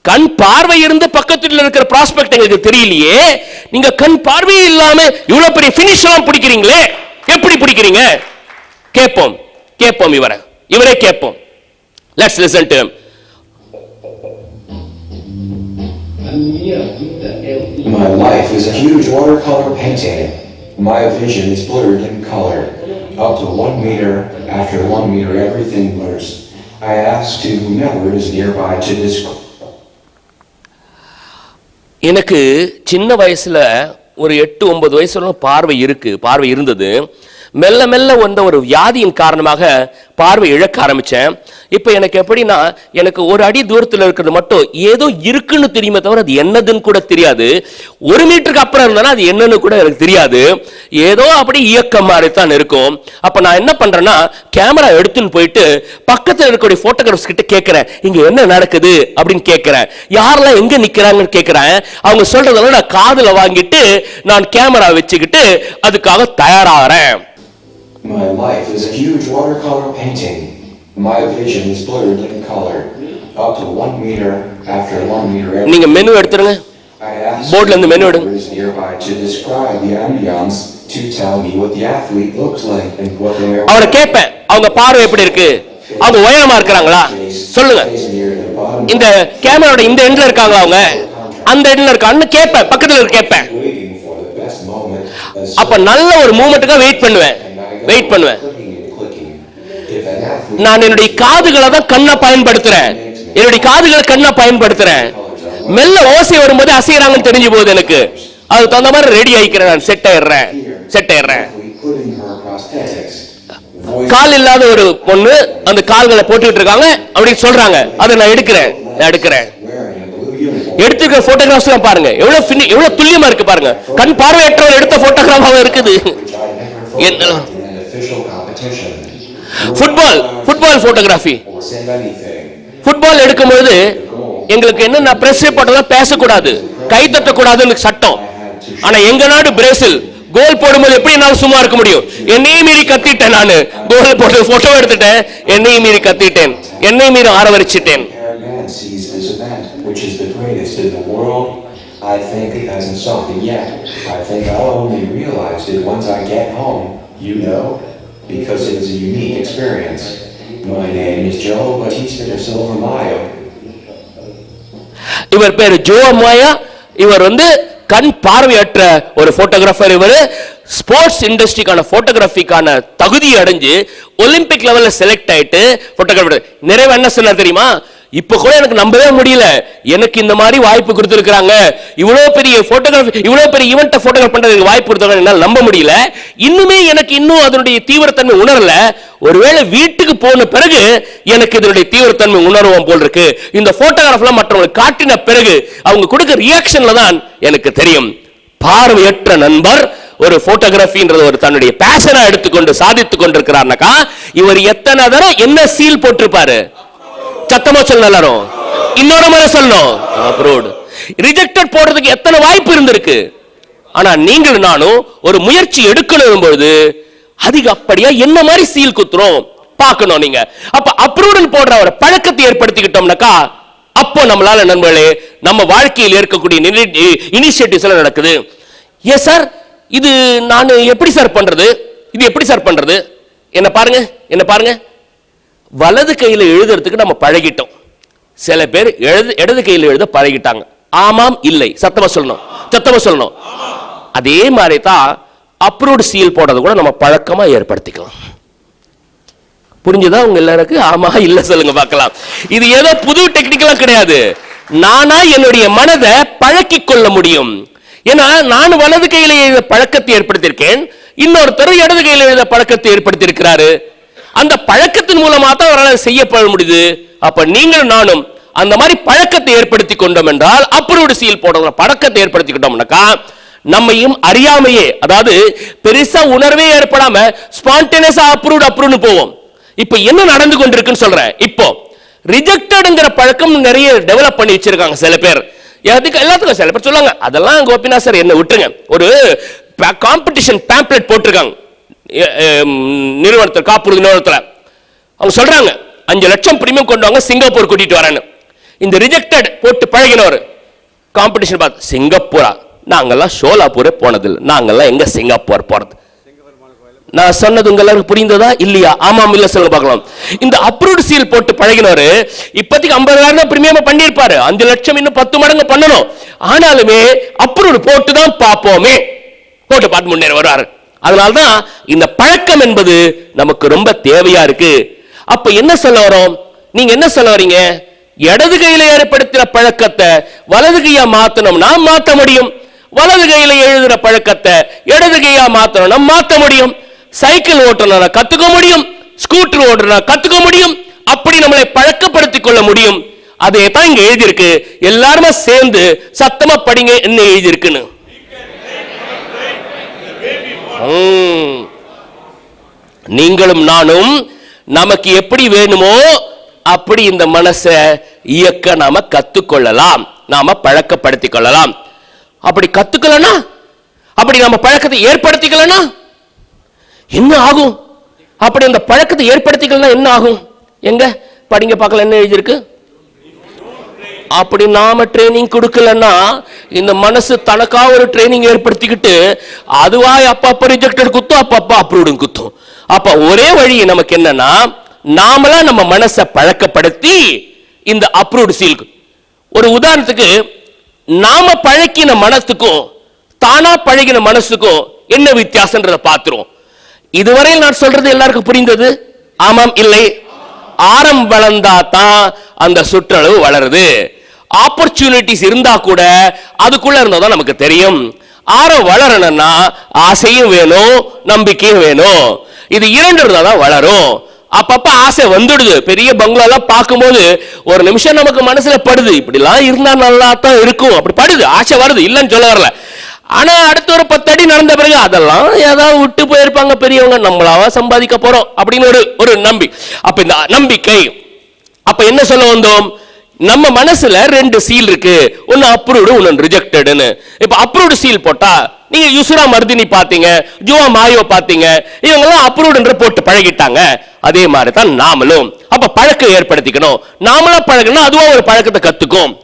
கண் பார்வை இருந்து பக்கத்தில் இருக்கிற ப்ராஸ்பெக்ட் எங்களுக்கு தெரியலையே, நீங்க கண் பார்வை இல்லாம இவ்வளவு பெரிய பினிஷ் எல்லாம் பிடிக்கிறீங்களே, எப்படி பிடிக்கிறீங்க? கேட்போம் கேட்போம், இவரே கேட்போம். Let's listen to him. My life is a huge watercolor painting. My vision is blurred in color. Up to 1 meter, after 1 meter everything blurs. I ask to whomever is nearby to describe. எனக்கு சின்ன வயசுல ஒரு 8-9 வயசுல பார்வை இருந்தது. மெல்ல மெல்ல வந்த ஒரு வியாதியின் காரணமாக பார்வை இழக்க ஆரம்பிச்சேன். இப்ப எனக்கு எப்படின்னா, எனக்கு ஒரு அடி தூரத்தில் இருக்கிறது மட்டும் ஏதோ இருக்குன்னு தெரியுமே தவிர அது என்னதுன்னு கூட தெரியாது. 1 மீட்டருக்கு அப்புறம் இருந்தா அது என்னன்னு கூட எனக்கு தெரியாது. ஏதோ அப்படி இயக்கம் மாதிரி தான் இருக்கும். அப்ப நான் என்ன பண்றேன்னா, கேமரா எடுத்துன்னு போயிட்டு பக்கத்தில் இருக்கக்கூடிய போட்டோகிராஃபர்ஸ் கிட்ட கேட்கிறேன், இங்க என்ன நடக்குது அப்படின்னு கேட்கிறேன். யாரெல்லாம் எங்க நிக்கிறாங்கன்னு கேட்கிறேன். அவங்க சொல்றதெல்லாம் நான் காதுல வாங்கிட்டு நான் கேமரா வச்சுக்கிட்டு அதுக்காக தயாராகிறேன். My life is a huge watercolor painting. My vision is blurred in color. Up to 1 meter, after 1 meter. நீங்க மெனு எடுத்துருங்க, போர்ட்ல இருந்து மெனு எடுங்க. Nearby to describe the ambiance, to tell me what the athlete looks like and what they are. அவரை கேட்பேன், அவங்க பார்வை எப்படி இருக்கு, அவங்க உயரமா இருக்கிறாங்களா சொல்லுங்க, இந்த கேமராவோட இந்த எண்ட்ல இருக்காங்களா, அவங்க அந்த எண்ட்ல இருக்கான்னு கேட்பேன், பக்கத்துல கேட்பேன். அப்ப நல்ல ஒரு மூமெண்ட்டுக்காக வெயிட் பண்ணுவேன். நான் என்னுடைய காதுகளை தான் கண்ணா பயன்படுத்துறேன், மெல்ல ஓசை வரும்போது அசைறாங்கன்னு தெரிஞ்சு போகுது எனக்கு. அதுக்கு தகுந்த மாதிரி ரெடி ஆயிக்கிறேன், நான் செட் ஆயிடுறேன். கால் இல்லாத ஒரு பொண்ணு அந்த கால்களை போட்டுக்கிட்டு இருக்காங்க அப்படின்னு சொல்றாங்க, அதை நான் எடுக்கிறேன். எடுத்துக்கிற போட்டோகிராஃப்ஸ் பாருங்க, எவ்வளவு துல்லியமா இருக்கு பாருங்க. கண் பார்வையற்றவர் எடுத்த போட்டோகிராஃபாக இருக்குது. ஃபுட்பால் போட்டோகிராஃபி, ஃபுட்பால் எடுக்கும்போது எங்களுக்கு என்ன, பிரஸ் போட்டதெல்லாம் பேசக்கூடாது, கை தட்டக்கூடாதுன்னு சட்டம். ஆனா எங்க நாடு பிரேசில் கோல் போடும்போது எப்படி என்னால சும்மா இருக்க முடியும்? என்னையும் மீறி கத்திட்டேன், நான் கோல் போட்டு போட்டோ எடுத்துட்டேன், என்னையும் மீறி கத்திட்டேன், என்னையும் மீறி ஆரவரிச்சிட்டேன். I think it hasn't sunk in yet. I think I'll only realize it once I get home, because it is a unique experience. My name is Joe Batista da Silva Mayo. இவர் பேரு ஜோ மாயா. இவர் கண் பார்வையற்ற ஒரு போட்டோகிராஃபர். இவர் ஸ்போர்ட்ஸ் இண்டஸ்ட்ரிக்கான போட்டோகிராஃபிக்கான தகுதி அடைஞ்சு ஒலிம்பிக் லெவல்ல செலக்ட் ஆயிட்டு போட்டோகிராஃபர். நிறைய என்ன சொன்னார் தெரியுமா? இப்ப கூட எனக்கு நம்பவே முடியல, எனக்கு இந்த மாதிரி வாய்ப்பு கொடுத்திருக்காங்க, இவ்வளவு பெரிய போட்டோகிராஃபி, இவ்வளவு பெரிய ஈவென்ட் போட்டோகிராஃப் பண்றதுக்கு வாய்ப்பு கொடுத்திருக்காங்க, என்னால நம்ப முடியல. இன்னுமே எனக்கு அதனுடைய தீவிரத்தன்மை உணரல. ஒருவேளை வீட்டுக்கு போன பிறகு எனக்கு இதனுடைய தீவிரத்தன்மை உணர்வோம் போல் இருக்கு. இந்த போட்டோகிராஃப்லாம் மற்றவங்களுக்கு காட்டின பிறகு அவங்க கொடுக்க ரியாக்ஷன்ல தான் எனக்கு தெரியும். பார்வையற்ற நண்பர் ஒரு போட்டோகிராஃபின்றது ஒரு தன்னுடைய பேஷனா எடுத்துக்கொண்டு சாதித்துக் கொண்டிருக்கிறார்னாக்கா, இவர் எத்தனை தடவை என்ன சீல் போட்டிருப்பாரு? சத்தமா சொல்ல எல்லாரும், இன்னொரு முறை சொல்லணும், அப்ரோட் ரிஜெக்டட் போடுறதுக்கு எத்தனை வாய்ப்பு இருந்திருக்கு. ஆனா நீங்கள் நானும் ஒரு முயற்சி எடுக்கணும் பொழுது அதிக அப்படியா என்ன மாதிரி சீல் குத்துறோம் பார்க்கணும். நீங்க அப்ப அப்ரூவல் போடுற ஒரு பழக்கத்தை ஏற்படுத்திக்கிட்டோம்னாக்கா, அப்போ நம்மளால நண்பர்களே நம்ம வாழ்க்கையில் இருக்கக்கூடிய இனிஷியேட்டிவ்ஸ் எல்லாம் நடக்குது. ஏ சார், இது நான் எப்படி சார் பண்றது, இது எப்படி சார் பண்றது? என்ன பாருங்க, வலது கையில எழுதுறதுக்கு நம்ம பழகிட்டோம். சில பேர் இடது கையில் எழுத பழகிட்டாங்க. ஆமாம் இல்லை சத்தமா சொல்லணும். அதே மாதிரி தான் அப்ரூவ்ட் சீல் போடுறது கூட நம்ம பழக்கமா ஏற்படுத்திக்கலாம். புரிஞ்சுதா உங்க எல்லாருக்கும்? ஆமா இல்ல சொல்லுங்க பார்க்கலாம். இது ஏதோ புது டெக்னிக்கெல்லாம் கிடையாது. நானா என்னுடைய மனதை பழக்கி கொள்ள முடியும். ஏன்னா நான் வலது கையில எழுத பழக்கத்தை ஏற்படுத்தியிருக்கேன், இன்னொருத்தர் இடது கையில எழுத பழக்கத்தை ஏற்படுத்தி இருக்கிறாரு. அந்த பழக்கத்தின் மூலமா தான் அவரால் செய்யப்பட முடியுது. அப்ப நீங்களும் நானும் அந்த மாதிரி பழக்கத்தை ஏற்படுத்தி கொண்டோம் என்றால், அப்ரூவ்டு சீல் போடுற பழக்கத்தை ஏற்படுத்திக்கிட்டோம்னாக்கா நம்மையும் அறியாமையே, அதாவது பெருசா உணர்வே ஏற்படாம ஸ்பான்டேனியஸா அப்ரூவ்டு போவோம். இப்ப என்ன நடந்து கொண்டிருக்குன்னு சொல்றேன். இப்போ ரிஜெக்டட்ங்கிற பழக்கம் நிறைய டெவலப் பண்ணி வச்சிருக்காங்க சில பேர். எல்லாத்துக்கும் சில பேர் சொல்லுவாங்க, அதெல்லாம் கோபிநாத் சார் என்ன விட்டுருங்க, ஒரு காம்படிஷன் பேம்ப்ளெட் போட்டிருக்காங்க நிறுவனத்தில், காப்புறுதி நிறுவனத்தில். அவங்க சொல்றாங்க 5 லட்சம் பிரீமியம் கொண்டு வாங்க, சிங்கப்பூர் கூட்டிட்டு வரேன்னு. இந்த ரிஜெக்டட் போட்டு பழகினவர் காம்படிஷன் பார்த்து, சிங்கப்பூரா? நாங்கெல்லாம் ஷோலாப்பூரே போனதில்லை, நாங்கெல்லாம் எங்க சிங்கப்பூர் போறது? நான் சொன்னது உங்களுக்கு புரிந்ததா இல்லையா? ஆமாம் இல்ல சொல்லுங்க பார்க்கலாம். இந்த அப்ரூவ்ட் சீல் போட்டு பழகினவர் இப்போதைக்கு 50,000 தான் பிரீமியம் பண்ணியிருப்பாரு, 5 லட்சம் இன்னும் 10 மடங்கு பண்ணணும். ஆனாலுமே அப்ரூவ்ட் போட்டு தான் பார்ப்போமே, போட்டு பார்த்து முன்னேற வருவாரு. அதனால்தான் இந்த பழக்கம் என்பது நமக்கு ரொம்ப தேவையா இருக்கு. அப்ப என்ன சொல்ல வரோம்? நீங்க என்ன சொல்ல வரீங்க? இடது கையில ஏற்படுத்தின பழக்கத்தை வலது கையா மாத்தணும்னா மாத்த முடியும். வலது கையில எழுதுற பழக்கத்தை இடது கையா மாத்தணும்னா மாத்த முடியும். சைக்கிள் ஓட்டணும்னா கத்துக்க முடியும், ஸ்கூட்டர் ஓட்டணும்னா கத்துக்க முடியும். அப்படி நம்மளை பழக்கப்படுத்திக் கொள்ள முடியும். அதே தான் இங்க எழுதியிருக்கு. எல்லாருமே சேர்ந்து சத்தமா படிங்க என்ன எழுதியிருக்குன்னு. நீங்களும் நானும் நமக்கு எப்படி வேணுமோ அப்படி இந்த மனசை இயக்க நாம கத்துக்கொள்ளலாம், நாம பழக்கப்படுத்திக் கொள்ளலாம். அப்படி கத்துக்கலனா, அப்படி நம்ம பழக்கத்தை ஏற்படுத்திக்கலனா என்ன ஆகும்? அப்படி அந்த பழக்கத்தை ஏற்படுத்திக்கலனா என்ன ஆகும்? எங்க படிங்க பார்க்கல என்ன எழுதியிருக்கு. அப்படி நாம ட்ரைனிங் கொடுக்கலன்னா இந்த மனசு தனக்கா ஒரு ட்ரைனிங் ஏற்படுத்திக்கிட்டு அதுவா அப்பப்ப ரிஜெக்டட் குத்தும், அப்பப்ப அப்ரூவ்டு குத்தும். அப்ப ஒரே வழி நமக்கு என்னன்னா, நாமளா நம்ம மனசை பழக்கப்படுத்தி இந்த அப்ரூவ்டு சீல். ஒரு உதாரணத்துக்கு, நாம பழக்கின மனசுக்கும் தானா பழகின மனசுக்கும் என்ன வித்தியாசம்ன்றத பார்த்துருவோம். இதுவரையில் நான் சொல்றது எல்லாருக்கும் புரிந்தது? ஆமாம் இல்லை? ஆரம் வளர்ந்தா தான் அந்த சுற்றளவு வளருது. ஆப்பர்ச்சுனிட்டிஸ் இருந்தா கூட அதுக்குள்ள இருந்தா நமக்கு தெரியும். ஆரம் வளரணும்னா ஆசையும் வேணும், நம்பிக்கையும் வேணும். இது 2 இருந்தா தான் வளரும். அப்பப்ப ஆசை வந்துடுது. பெரிய பங்களா பார்க்கும்போது ஒரு நிமிஷம் நமக்கு மனசுல படுது, இப்படிலாம் இருந்தா நல்லா தான் இருக்கும், அப்படி படுது, ஆசை வருது, இல்லைன்னு சொல்ல வரல. ஆனா அடுத்த ஒரு 10 அடி நடந்த பிறகு அதெல்லாம் ஏதாவது விட்டு போயிருப்பாங்க பெரியவங்க, நம்மளாவா சம்பாதிக்க போறோம் அப்படின்னு ஒரு நம்பி. அப்ப இந்த நம்பிக்கை. அப்ப என்ன சொல்ல வந்தோம்? நம்ம மனசுல 2 சீல் இருக்கு, ஒன்னு அப்ரூவ்டு, ஒன்னு ரிஜெக்டட்னு. இப்ப அப்ரூவ்டு சீல் போட்டா நீங்க யுசுரா மர்தினி பாத்தீங்க, ஜுவா மாயோ பாத்தீங்க, இவங்க எல்லாம் அப்ரூவ்டு போட்டு பழகிட்டாங்க. அதே மாதிரி தான் நாமளும் அப்ப பழக்கம் ஏற்படுத்திக்கணும். நாமளா பழகணும், அதுவா ஒரு பழக்கத்தை கத்துக்கும்.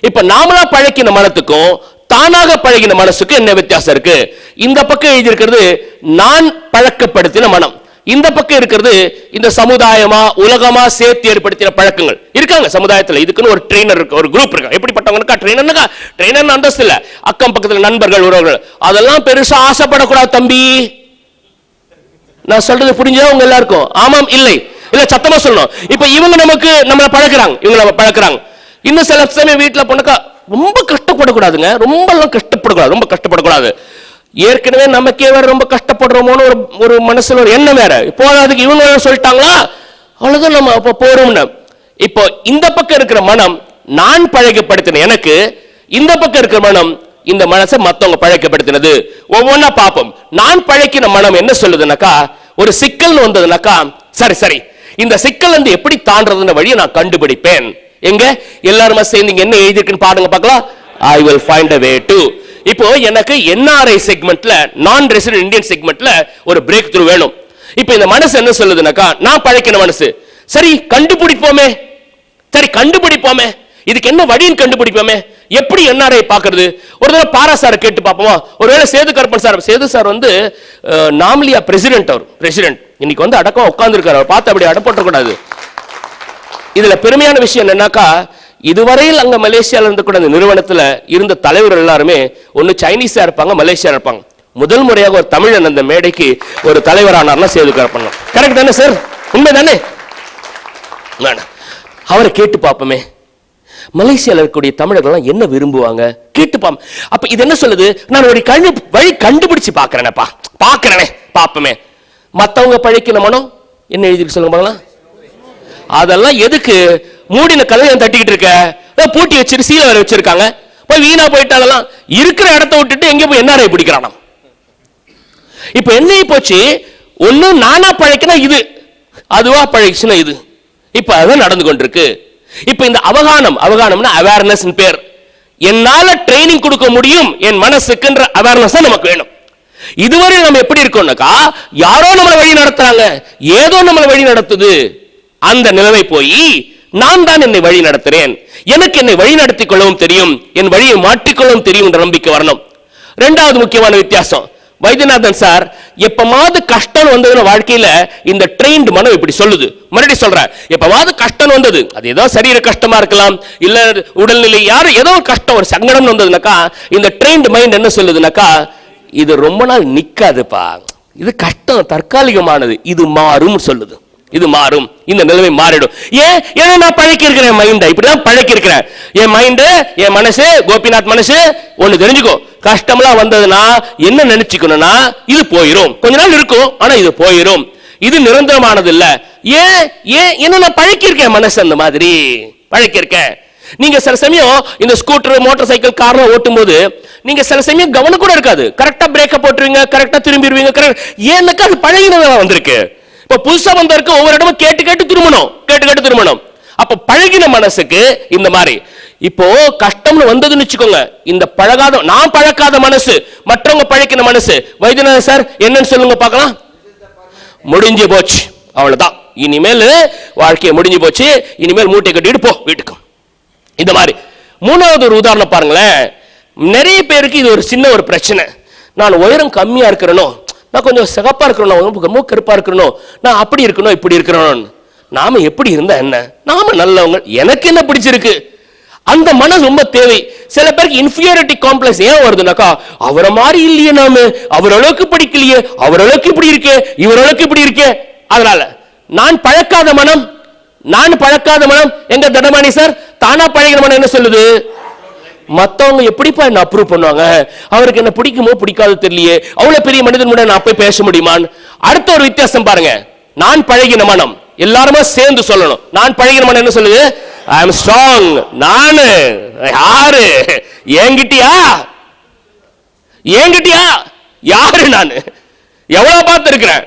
இப்ப நாமளா பழக்கின மனத்துக்கும் தானாக பழகின மனசுக்கு என்ன வித்தியாசம் இருக்கு? இந்த பக்கம் எழுதி இருக்கிறது நான் பழக்கப்படுத்தின மனம், இந்த பக்கம் இருக்கிறது இந்த சமுதாயமா உலகமா சேர்த்து ஏற்படுத்தின பழக்கங்கள் இருக்காங்க சமுதாயத்தில். இதுக்குன்னு ஒரு ட்ரெயினர் இருக்கு, ஒரு குரூப் இருக்கு. எப்படிப்பட்டவங்கக்கா ட்ரெயினர்னா? ட்ரெயினர் அந்தஸ்து இல்ல, அக்கம் பக்கத்தில் நண்பர்கள், உறவுகள், அதெல்லாம் பெருசா ஆசைப்படக்கூடாது தம்பி. நான் சொல்றது புரிஞ்சதா உங்க எல்லாருக்கும்? ஆமாம் இல்லை? இல்ல சத்தமா சொல்லணும். இப்ப இவங்க நமக்கு நம்மள பழக்கிறாங்க, இவங்க நம்ம பழக்கிறாங்க. இன்னும் சில சமயம் வீட்டுல பொண்ணுக்கா ரொம்ப கஷ்டப்படக்கூடாதுங்க, ரொம்ப எல்லாம் கஷ்டப்படக்கூடாது, ரொம்ப கஷ்டப்படக்கூடாது. ஏற்கனவே நமக்கே வேற ரொம்ப கஷ்டப்படுறோமோன்னு ஒரு மனசுல ஒரு எண்ணம் வேற. இப்போ அதுக்கு இவங்க சொல்லிட்டாங்களா, அவ்வளவுதான் நம்ம அப்ப போறோம்னு. இப்போ இந்த பக்கம் இருக்கிற மனம் நான் பழக்கப்படுத்தின எனக்கு, இந்த பக்கம் இருக்கிற மனம் இந்த மனசை மத்தவங்க பழக்கப்படுத்தினது. ஒவ்வொன்னா பார்ப்போம். நான் பழக்கின மனம் என்ன சொல்லுதுனாக்கா, ஒரு சிக்கல் வந்ததுனாக்கா, சரி சரி இந்த சிக்கல் வந்து எப்படி தாண்டறதுன்ற வழியை நான் கண்டுபிடிப்பேன். எங்க எல்லாரும் சேர்ந்து என்ன எழுதிருக்குன்னு பாருங்க பார்க்கலாம். I will find a way to. இப்போ எனக்கு NRI செக்மெண்ட்ல, நான் ரெசிடென்ட் இந்தியன் செக்மெண்ட்ல ஒரு பிரேக் த்ரூ வேணும். இப்போ இந்த மனசு என்ன சொல்லுதுனாக்கா, நான் பழக்கின மனசு, சரி கண்டுபிடிப்போமே, சரி கண்டுபிடிப்போமே, இதுக்கு என்ன வழின்னு கண்டுபிடிப்போமே. எப்படி NRI பாக்குறது? ஒரு தடவை பாரா சார் கேட்டு பார்ப்போமா? ஒருவேளை சேது கருப்பன் சார், சேது சார் வந்து நாமலியா பிரசிடென்ட், அவர் பிரசிடென்ட் இன்னைக்கு வந்து அடக்கம் உட்கார்ந்து இருக்காரு, அவர் பார்த்து அப்படி அடப்பட்ட கூடாது. இதுல பெருமையான விஷயம் என்னன்னாக்கா, இதுவரையில் அங்க மலேசியால இருந்து கூட அந்த நிறுவனத்துல இருந்த தலைவர்கள் எல்லாருமே ஒன்னு சைனீஸா இருப்பாங்க, மலேசியா இருப்பாங்க. முதல் முறையாக ஒரு தமிழன் அந்த மேடைக்கு ஒரு தலைவரானார்னா சேது கருப்பண்ணன். கரெக்ட் தானே சார்? உண்மை தானே? அவரை கேட்டு பார்ப்போமே, மலேசியால இருக்கக்கூடிய தமிழர்கள் என்ன விரும்புவாங்க கேட்டுப்பாம். அப்ப இது என்ன சொல்லுது? நான் ஒரு வழி கண்டுபிடிச்சு பாக்குறேனப்பா, பாக்குறேனே, பாப்பமே. மத்தவங்க பழைக்கின மனம் என்ன எழுதி சொல்லுங்க பாக்கலாம். அதெல்லாம் எதுக்கு? மூடின கதையை தட்டிக்கிட்டு இருக்க, பூட்டி வச்சிரு, சீலை வர வச்சிருக்காங்க, போய் வீணா போயிட்டாலாம். இருக்கிற இடத்த விட்டுட்டு எங்க போய் என்ன பிடிக்கிறான். இப்ப என்ன போச்சு, ஒண்ணு நானா பழைக்கினா இது, அதுவா பழைச்சுனா இது. இப்ப அது நடந்து கொண்டிருக்கு. இப்ப இந்த அவகானம்னா அவேர்னஸ் பேர். என்னால ட்ரைனிங் கொடுக்க முடியும் என் மனசுக்குன்ற அவேர்னஸ் நமக்கு வேணும். இதுவரை நம்ம எப்படி இருக்கோம்னாக்கா, யாரோ நம்மளை வழி நடத்துறாங்க, ஏதோ நம்மளை வழி நடத்துது. அந்த நிலைமை போய் நான் தான் என்னை வழி நடத்துறேன், எனக்கு என்னை வழி நடத்திக் கொள்ளவும் தெரியும், என் வழியை மாற்றிக்கொள்ளவும் தெரியும் என்ற நம்பிக்கை வரணும். இரண்டாவது முக்கியமான வித்தியாசம், வைத்தியநாதன் சார் எப்பமாவது கஷ்டம் வந்ததுன்னு வாழ்க்கையில இந்த ட்ரெயின்டு மனம் இப்படி சொல்லுது. மறுபடியும் சொல்றேன், எப்பமாவது கஷ்டம் வந்தது, அது ஏதோ சரீர கஷ்டமா இருக்கலாம், இல்ல உடல்நிலை யாரும் ஏதோ கஷ்டம், ஒரு சங்கடம் வந்ததுனாக்கா இந்த ட்ரெயின்டு மைண்ட் என்ன சொல்லுதுனாக்கா, இது ரொம்ப நாள் நிக்காதுப்பா, இது கஷ்டம் தற்காலிகமானது, இது மாறும் சொல்லுது. இது மாறும், இந்த நிலைமை மாறிடும். ஏன் நான் பழக்கி இருக்கிறேன் மைண்ட், இப்படிதான் பழக்கி இருக்கிறேன். என் மைண்டு, என் மனசு, கோபிநாத் மனசு ஒண்ணு தெரிஞ்சுக்கோ, கஷ்டம்லாம் வந்ததுன்னா என்ன நினைச்சுக்கணும்னா, இது போயிரும், கொஞ்ச நாள் இருக்கும், ஆனா இது போயிரும், இது நிரந்தரமானது இல்ல. ஏன் நான் பழக்கி இருக்கேன், மனசு அந்த மாதிரி பழக்கி இருக்கேன். நீங்க சில சமயம் இந்த ஸ்கூட்டர், மோட்டார் சைக்கிள், கார்ல ஓட்டும் போது நீங்க சில சமயம் கவனம் கூட இருக்காது, கரெக்டா பிரேக்க போட்டுருவீங்க, கரெக்டா திரும்பிடுவீங்க. ஏன்னாக்கா அது பழகினதா வந்திருக்கு. இப்ப புதுசா வந்தவருக்கு ஒவ்வொரு இடமும் கேட்டு கேட்டு திரும்பணும். அப்ப பழகின மனசுக்கு இந்த மாதிரி இப்போ கஷ்டம்னு வந்ததுன்னு வச்சுக்கோங்க, இந்த பழகாத, நான் பழக்காத மனசு, மற்றவங்க பழக்கின மனசு, வைத்தியநாதன் சார் என்னன்னு சொல்லுங்க பார்க்கலாம். முடிஞ்சு போச்சு, அவ்வளவுதான், இனிமேல் வாழ்க்கையை முடிஞ்சு போச்சு, இனிமேல் மூட்டை கட்டிட்டு போ வீட்டுக்கு. இந்த மாதிரி. மூணாவது ஒரு உதாரணம் பாருங்களேன், நிறைய பேருக்கு இது ஒரு சின்ன ஒரு பிரச்சனை. நான் உயரம் கம்மியா இருக்கிறனோ, நான் கொஞ்சம் சிகப்பா இருக்கணும், கருப்பா இருக்கணும், நான் அப்படி இருக்கணும், இப்படி இருக்கணும். நாம எப்படி இருந்தா என்ன, நாம நல்லவங்க, எனக்கு என்ன பிடிச்சிருக்கு, அந்த மனசு ரொம்ப தேவை. சில பேருக்கு இன்ஃபீரியாரிட்டி காம்ப்ளெக்ஸ் ஏன் வருதுனாக்கா, அவரை மாதிரி இல்லையே, நாம அவரளவுக்கு படிக்கலையே, அவரளவுக்கு இப்படி இருக்கே, இவரளவுக்கு இப்படி இருக்கே. அதனால நான் பழக்காத மனம் எங்க தடமானி சார், தானா பழகிற மனம் என்ன சொல்லுது, மத்தவங்க எப்படிப்பா என்ன அப்ரூவ் பண்ணுவாங்க, அவருக்கு என்ன பிடிக்குமோ பிடிக்காது தெரியலையே, அவ்வளவு பெரிய மனிதன் கூட நான் போய் பேச முடியுமான்னு. அடுத்த ஒரு வித்தியாசம் பாருங்க, நான் பழகின மனம், எல்லாருமே சேர்ந்து சொல்லணும். நான் பழகின மனம் என்ன சொல்லுது, ஐ அம் ஸ்ட்ராங். நானு யாரு, என்கிட்டயா யாரு, நான் எவ்வளவு பார்த்து இருக்கிறேன்,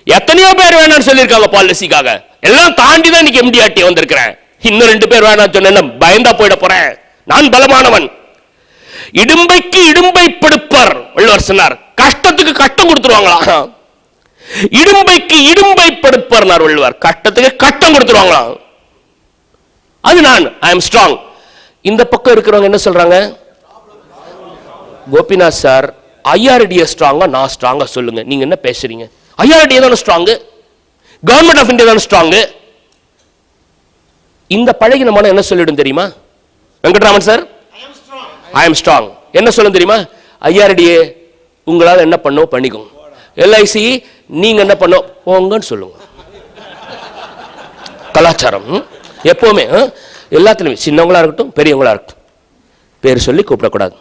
எத்தனையோ பேர் வேணாம்னு சொல்லியிருக்காங்க பாலிசிக்காக, எல்லாம் தாண்டி தான் இன்னைக்கு எம்டிஆர்டி வந்திருக்கிறேன். இன்னும் 2 பேர் வேணாம் சொன்ன பயந்தா போயிட போறேன், நான் பலமானவன். இடும்பைக்கு இடும்பை படுப்பர் வள்ளுவர் சொன்னார். கஷ்டத்துக்கு கஷ்டம் கொடுத்துருவாங்களா, இடும்பைக்கு இடும்பை படுப்பர் வள்ளுவர், கஷ்டத்துக்கு கஷ்டம் கொடுத்துருவாங்களா. அது நான், ஐ அம் ஸ்ட்ராங். இந்த பக்கம் இருக்கிறவங்க என்ன சொல்றாங்க, கோபிநாத் சார் ஐஆர்டிஏ ஸ்ட்ராங்கா, நான் ஸ்ட்ராங்கா சொல்லுங்க, நீங்க என்ன பேசுறீங்க, ஐஆர்டிஏ தானே ஸ்ட்ராங், கவர்மெண்ட் ஆஃப் இந்தியா தானே ஸ்ட்ராங். இந்த பழகின மனம் என்ன சொல்லிடும் தெரியுமா, Venkatraman sir I am strong என்ன சொல்ல தெரியுமா, ஐஆர்டிஏ உங்களால் என்ன பண்ணோ பண்ணிக்கோங்க, எல்ஐசி நீங்க என்ன பண்ணோ போங்கன்னு சொல்லுங்க. கலாச்சாரம் எப்பவுமே எல்லாத்துலயுமே, சின்னவங்களா இருக்கட்டும் பெரியவங்களா இருக்கட்டும், பேர் சொல்லி கூப்பிடக்கூடாது.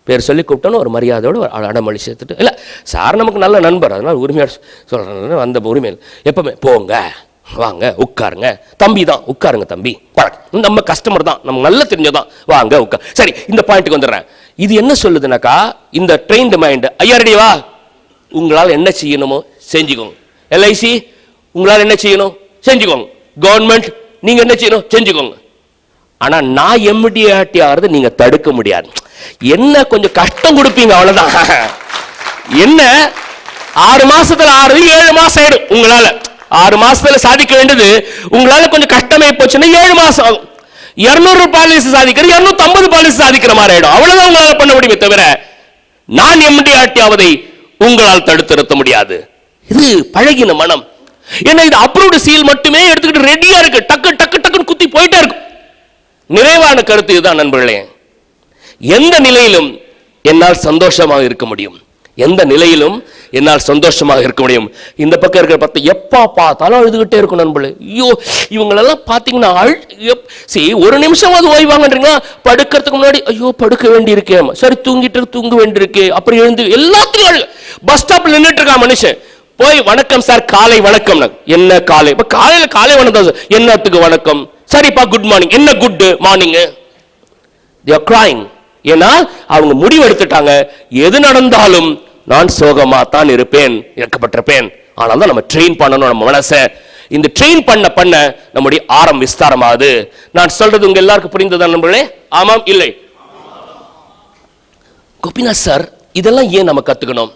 பேர் சொல்லி கூப்பிட்டோன்னு ஒரு மரியாதையோடு அடமொழி சேர்த்துட்டு, இல்லை சார் நமக்கு நல்ல நண்பர், அதனால உரிமையாக சொல்கிறேன், அந்த உரிமையில் எப்பவுமே போங்க வாங்க உட்காருங்க, தம்பி தான் உட்காருங்க தம்பி, பழக்கம், நம்ம கஸ்டமர் தான், நம்ம நல்லா தெரிஞ்சதான், வாங்க உட்கார். சரி, இந்த பாயிண்ட்டுக்கு வந்துடுறேன். இது என்ன சொல்லுதுனாக்கா, இந்த ட்ரெயின்டு மைண்ட், ஐஆர்டி வா உங்களால் என்ன செய்யணுமோ செஞ்சுக்கோங்க, எல்ஐசி உங்களால் என்ன செய்யணும் செஞ்சுக்கோங்க, கவர்மெண்ட் நீங்க என்ன செய்யணும் செஞ்சுக்கோங்க. ஆனா நான் எம்டிஆர்டி ஆகிறது நீங்க தடுக்க முடியாது. என்ன கொஞ்சம் கஷ்டம் கொடுப்பீங்க அவ்வளவுதான். என்ன 6 மாசத்துல ஆறுது 7 மாசம் ஆயிடும். உங்களால 6 மாசத்துல சாதிக்க வேண்டியது உங்களால கொஞ்சம் கஷ்டமே போச்சுன்னா 7 மாசம் ஆகும். 200 பாலிசி சாதிக்கிற 250 பாலிசி சாதிக்கிற மாதிரி ஆயிடும். அவ்வளவுதான் உங்களால பண்ண முடியுமே தவிர நான் எம்டிஆர்டி ஆவதை உங்களால் தடுத்து நிறுத்த முடியாது. இது பழகின மனம். ஏன்னா இது அப்ரூவ்டு சீல் மட்டுமே எடுத்துக்கிட்டு ரெடியா இருக்கு, டக்கு டக்கு டக்குன்னு குத்தி போயிட்டே இருக்கும். நிறைவான கருத்து இதுதான் நண்பர்களே. எந்த நிலையிலும் என்னால் சந்தோஷமாக இருக்க முடியும், எந்த நிலையிலும் என்னால் சந்தோஷமாக இருக்க முடியும். இந்த பக்கம் இருக்கிற பார்த்து எப்பா பார்த்தாலும் அழுதுகிட்டே இருக்கும் நண்பர்களே. ஐயோ இவங்களெல்லாம் பார்த்தீங்கன்னா சரி ஒரு நிமிஷமாவது ஓய்வாங்கன்றீங்களா, படுக்கிறதுக்கு முன்னாடி ஐயோ படுக்க வேண்டி இருக்கே, சரி தூங்க வேண்டி இருக்கே, அப்புறம் எழுந்து எல்லாத்துக்கும் பஸ் ஸ்டாப்ல நின்றுட்டு இருக்கா மனுஷன். போய் வணக்கம் சார், காலை வணக்கம். என்ன காலை? இப்ப காலை வணக்கம் சார், என்னத்துக்கு வணக்கம்? சரிப்பா குட் மார்னிங். என்ன good morning? they are crying. ஏன்னா அவங்க முடிவு எடுத்துட்டாங்க, எது நடந்தாலும் நான் சோகமா தான் இருப்பேன், இறக்கப்பட்டிருப்பேன். ஆனால் தான் நம்ம ட்ரெயின் பண்ணணும் நம்ம மனசை. இந்த ட்ரெயின் பண்ண நம்முடைய ஆரம் விஸ்தாரமாகுது. நான் சொல்றது உங்க எல்லாருக்கும் புரிந்ததா நண்பர்களே? ஆமாம் இல்லை? கோபிநாத் சார் இதெல்லாம் ஏன் நம்ம கத்துக்கணும்?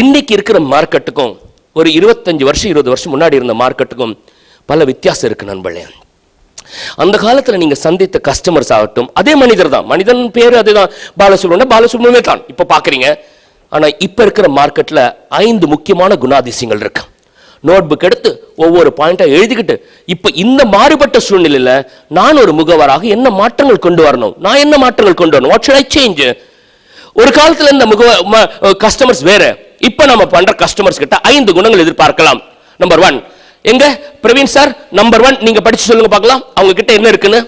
இன்னைக்கு இருக்கிற மார்க்கெட்டுக்கும் ஒரு 25 வருஷம் 20 வருஷம் முன்னாடி இருந்த மார்க்கெட்டுக்கும் பல வித்தியாசம் இருக்கு நண்பர்களே. அந்த காலத்துல நீங்க சந்தித்த கஸ்டமர்ஸ் ஆகட்டும், அதே மனிதர் தான், மனிதன் பேரு அதுதான், பாலசுப்ரமணியமே தான் இப்ப பாக்குறீங்க. ஆனா இப்ப இருக்கிற மார்க்கெட்ல 5 முக்கியமான குணாதிசயங்கள் இருக்கு. நோட் புக் எடுத்து ஒவ்வொரு பாயிண்டா எழுதிக்கிட்டு இப்ப இந்த மாறுபட்ட சூழ்நிலையில நான் ஒரு முகவராக என்ன மாற்றங்கள் கொண்டு வரணும், நான் என்ன மாற்றங்கள் கொண்டு வரணும், வாட் ஷுட் ஐ சேஞ்ச்? ஒரு காலத்துல இந்த கஸ்டமர்ஸ் வேற, இப்ப நம்ம பண்ற கஸ்டமர்ஸ் கிட்ட 5 குணங்கள் எதிர்பார்க்கலாம். நம்பர் 1, எங்க பிரவீன் சார் நம்பர் 1 நீங்க படிச்சு சொல்லுங்க பார்க்கலாம், அவங்க கிட்ட என்ன இருக்குன்னு.